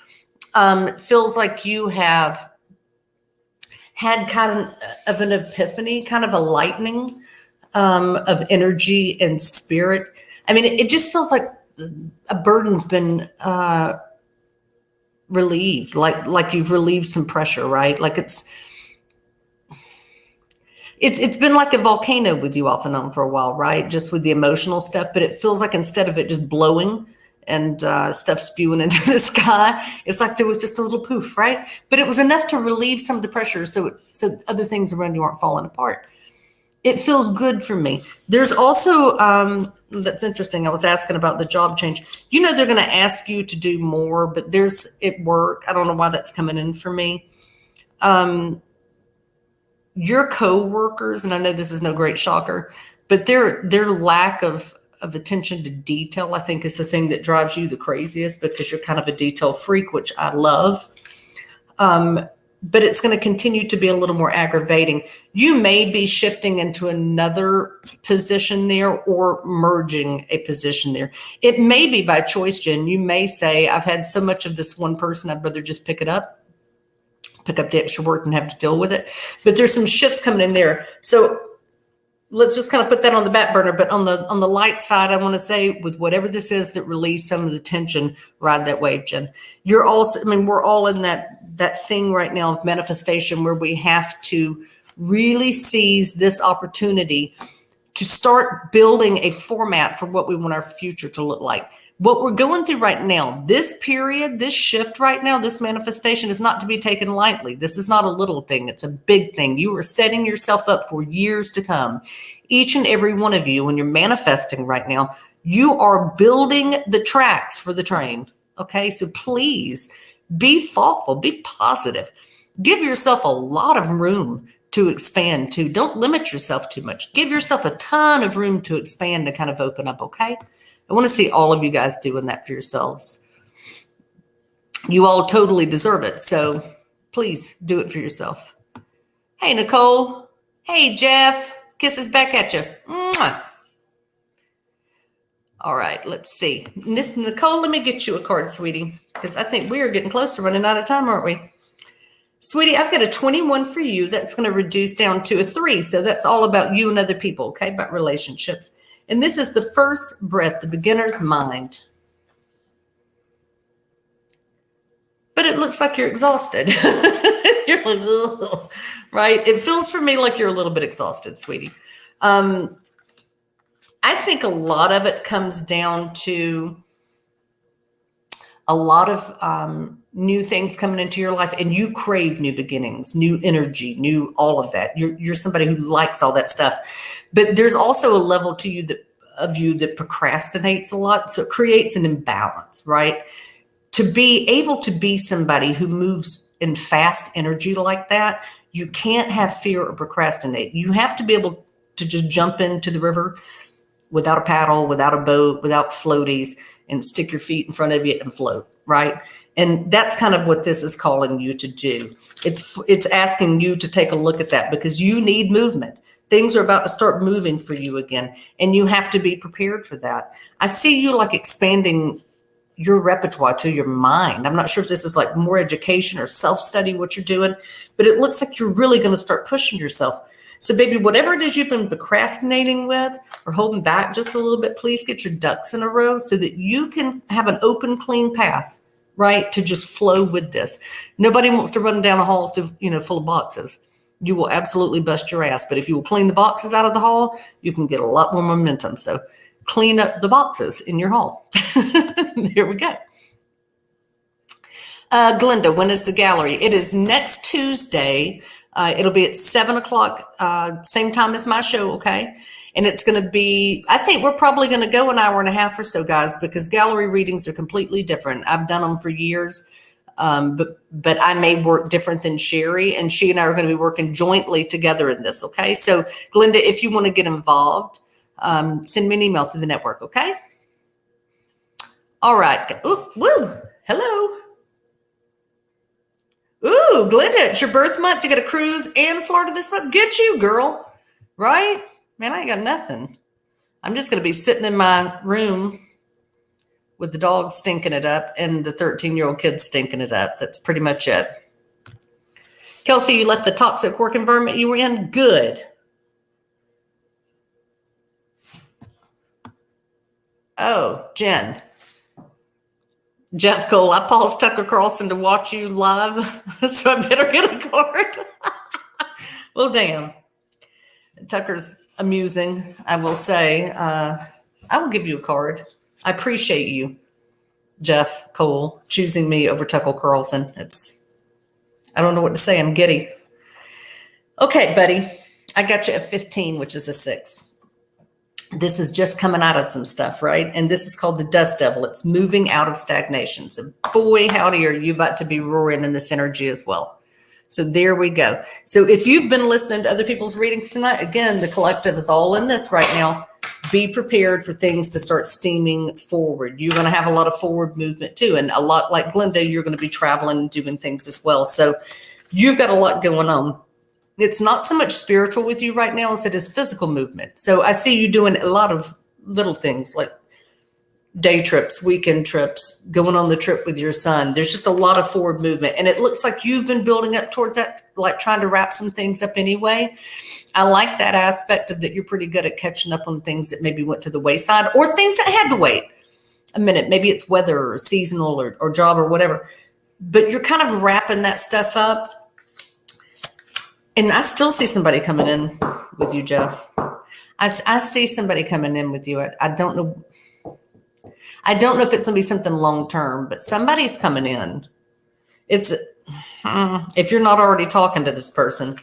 S1: feels like you have had kind of an epiphany, kind of a lightening of energy and spirit. I mean, it just feels like a burden's been relieved, like you've relieved some pressure, right? Like it's been like a volcano with you off and on for a while, right? Just with the emotional stuff, but it feels like instead of it just blowing and stuff spewing into the sky, it's like there was just a little poof, right? But it was enough to relieve some of the pressure so other things around you aren't falling apart. It feels good for me. There's also, that's interesting, I was asking about the job change. You know they're going to ask you to do more, but there's at work, I don't know why that's coming in for me. Your co-workers, and I know this is no great shocker, but their lack of attention to detail, I think, is the thing that drives you the craziest, because you're kind of a detail freak, which I love. But it's going to continue to be a little more aggravating. You may be shifting into another position there or merging a position there. It may be by choice, Jen. You may say, I've had so much of this one person, I'd rather just pick up the extra work and have to deal with it. But there's some shifts coming in there. So let's just kind of put that on the back burner. But on the light side, I want to say, with whatever this is that release some of the tension, ride that wave, Jen. You're also, I mean, we're all in that thing right now of manifestation where we have to really seize this opportunity to start building a format for what we want our future to look like. What we're going through right now, this period, this shift right now, this manifestation is not to be taken lightly. This is not a little thing. It's a big thing. You are setting yourself up for years to come. Each and every one of you, when you're manifesting right now, you are building the tracks for the train. Okay, so please be thoughtful, be positive. Give yourself a lot of room to expand to. Don't limit yourself too much. Give yourself a ton of room to expand and kind of open up, okay? I want to see all of you guys doing that for yourselves. You all totally deserve it, so please do it for yourself. Hey, Nicole. Hey, Jeff. Kisses back at you. Mwah. All right, let's see. Miss Nicole, let me get you a card, sweetie, because I think we are getting close to running out of time, aren't we? Sweetie, I've got a 21 for you. That's going to reduce down to a 3. So that's all about you and other people, okay, about relationships. And this is the first breath, the beginner's mind. But it looks like you're exhausted. You're like, ugh, right? It feels for me like you're a little bit exhausted, sweetie. I think a lot of it comes down to a lot of new things coming into your life, and you crave new beginnings, new energy, new all of that. You're somebody who likes all that stuff, but there's also a level to you that procrastinates a lot, so it creates an imbalance, right? To be able to be somebody who moves in fast energy like that, you can't have fear or procrastinate. You have to be able to just jump into the river without a paddle, without a boat, without floaties, and stick your feet in front of you and float, right? And that's kind of what this is calling you to do. It's asking you to take a look at that because you need movement. Things are about to start moving for you again, and you have to be prepared for that. I see you like expanding your repertoire to your mind. I'm not sure if this is like more education or self-study what you're doing, but it looks like you're really going to start pushing yourself. So baby, whatever it is you've been procrastinating with or holding back just a little bit, please get your ducks in a row so that you can have an open, clean path, right? To just flow with this. Nobody wants to run down a hall full of boxes. You will absolutely bust your ass. But if you will clean the boxes out of the hall, you can get a lot more momentum. So clean up the boxes in your hall. There we go. Glenda, when is the gallery? It is next Tuesday. It'll be at 7:00, same time as my show, okay? And it's going to be, I think we're probably going to go an hour and a half or so, guys, because gallery readings are completely different. I've done them for years, but I may work different than Sherry, and she and I are going to be working jointly together in this, okay? So, Glenda, if you want to get involved, send me an email through the network, okay? All right. Ooh, woo, hello. Ooh, Glenda, it's your birth month. You got a cruise in Florida this month. Get you, girl. Right? Man, I ain't got nothing. I'm just going to be sitting in my room with the dog stinking it up and the 13-year-old kid stinking it up. That's pretty much it. Kelsey, you left the toxic work environment you were in? Good. Oh, Jen. Jeff Cole, I paused Tucker Carlson to watch you live, so I better get a card. Well, damn. Tucker's amusing, I will say. I will give you a card. I appreciate you, Jeff Cole, choosing me over Tucker Carlson. I don't know what to say. I'm giddy. Okay, buddy. I got you a 15, which is a 6. This is just coming out of some stuff, right? And this is called the Dust Devil. It's moving out of stagnation. So boy, howdy, are you about to be roaring in this energy as well. So there we go. So if you've been listening to other people's readings tonight, again, the collective is all in this right now. Be prepared for things to start steaming forward. You're going to have a lot of forward movement too. And a lot like Glenda, you're going to be traveling and doing things as well. So you've got a lot going on. It's not so much spiritual with you right now as it is physical movement. So I see you doing a lot of little things like day trips, weekend trips, going on the trip with your son. There's just a lot of forward movement. And it looks like you've been building up towards that, like trying to wrap some things up anyway. I like that aspect of that you're pretty good at catching up on things that maybe went to the wayside or things that had to wait a minute. Maybe it's weather or seasonal or job or whatever. But you're kind of wrapping that stuff up. And I still see somebody coming in with you, Jeff. I see somebody coming in with you. I don't know. I don't know if it's going to be something long-term, but somebody's coming in. If you're not already talking to this person,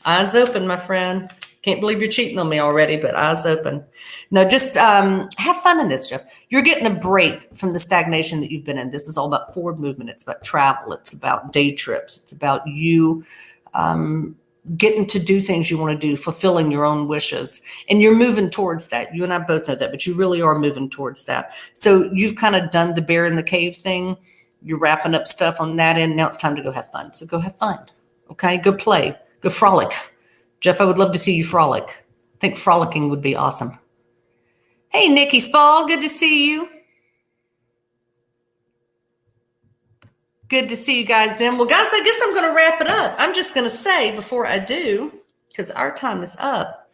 S1: eyes open, my friend. Can't believe you're cheating on me already, but eyes open. No, just have fun in this, Jeff. You're getting a break from the stagnation that you've been in. This is all about forward movement. It's about travel. It's about day trips. It's about you getting to do things you want to do, fulfilling your own wishes. And you're moving towards that. You and I both know that, but you really are moving towards that. So you've kind of done the bear in the cave thing. You're wrapping up stuff on that end. Now it's time to go have fun. So go have fun. Okay. Go play. Go frolic. Jeff, I would love to see you frolic. I think frolicking would be awesome. Hey, Nikki Spall, good to see you. Good to see you guys then. Well, guys, I guess I'm going to wrap it up. I'm just going to say before I do, because our time is up,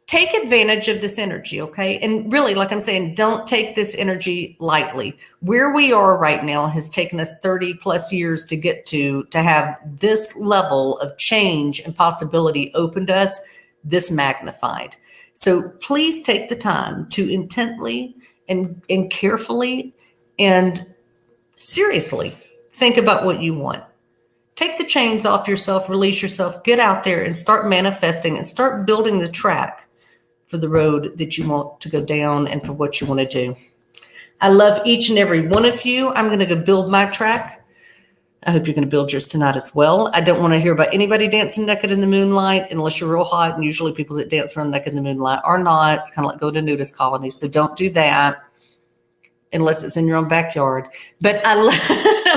S1: take advantage of this energy, okay? And really, like I'm saying, don't take this energy lightly. Where we are right now has taken us 30 plus years to get to have this level of change and possibility open to us, this magnified. So please take the time to intently and carefully and seriously think about what you want. Take the chains off yourself, release yourself, get out there and start manifesting and start building the track for the road that you want to go down and for what you want to do. I love each and every one of you. I'm going to go build my track. I hope you're going to build yours tonight as well. I don't want to hear about anybody dancing naked in the moonlight unless you're real hot. And usually people that dance around naked in the moonlight are not. It's kind of like go to nudist colonies. So don't do that unless it's in your own backyard. But I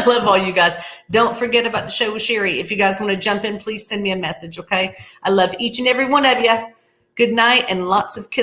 S1: love all you guys. Don't forget about the show with Sherry. If you guys want to jump in, please send me a message, okay? I love each and every one of you. Good night and lots of kisses.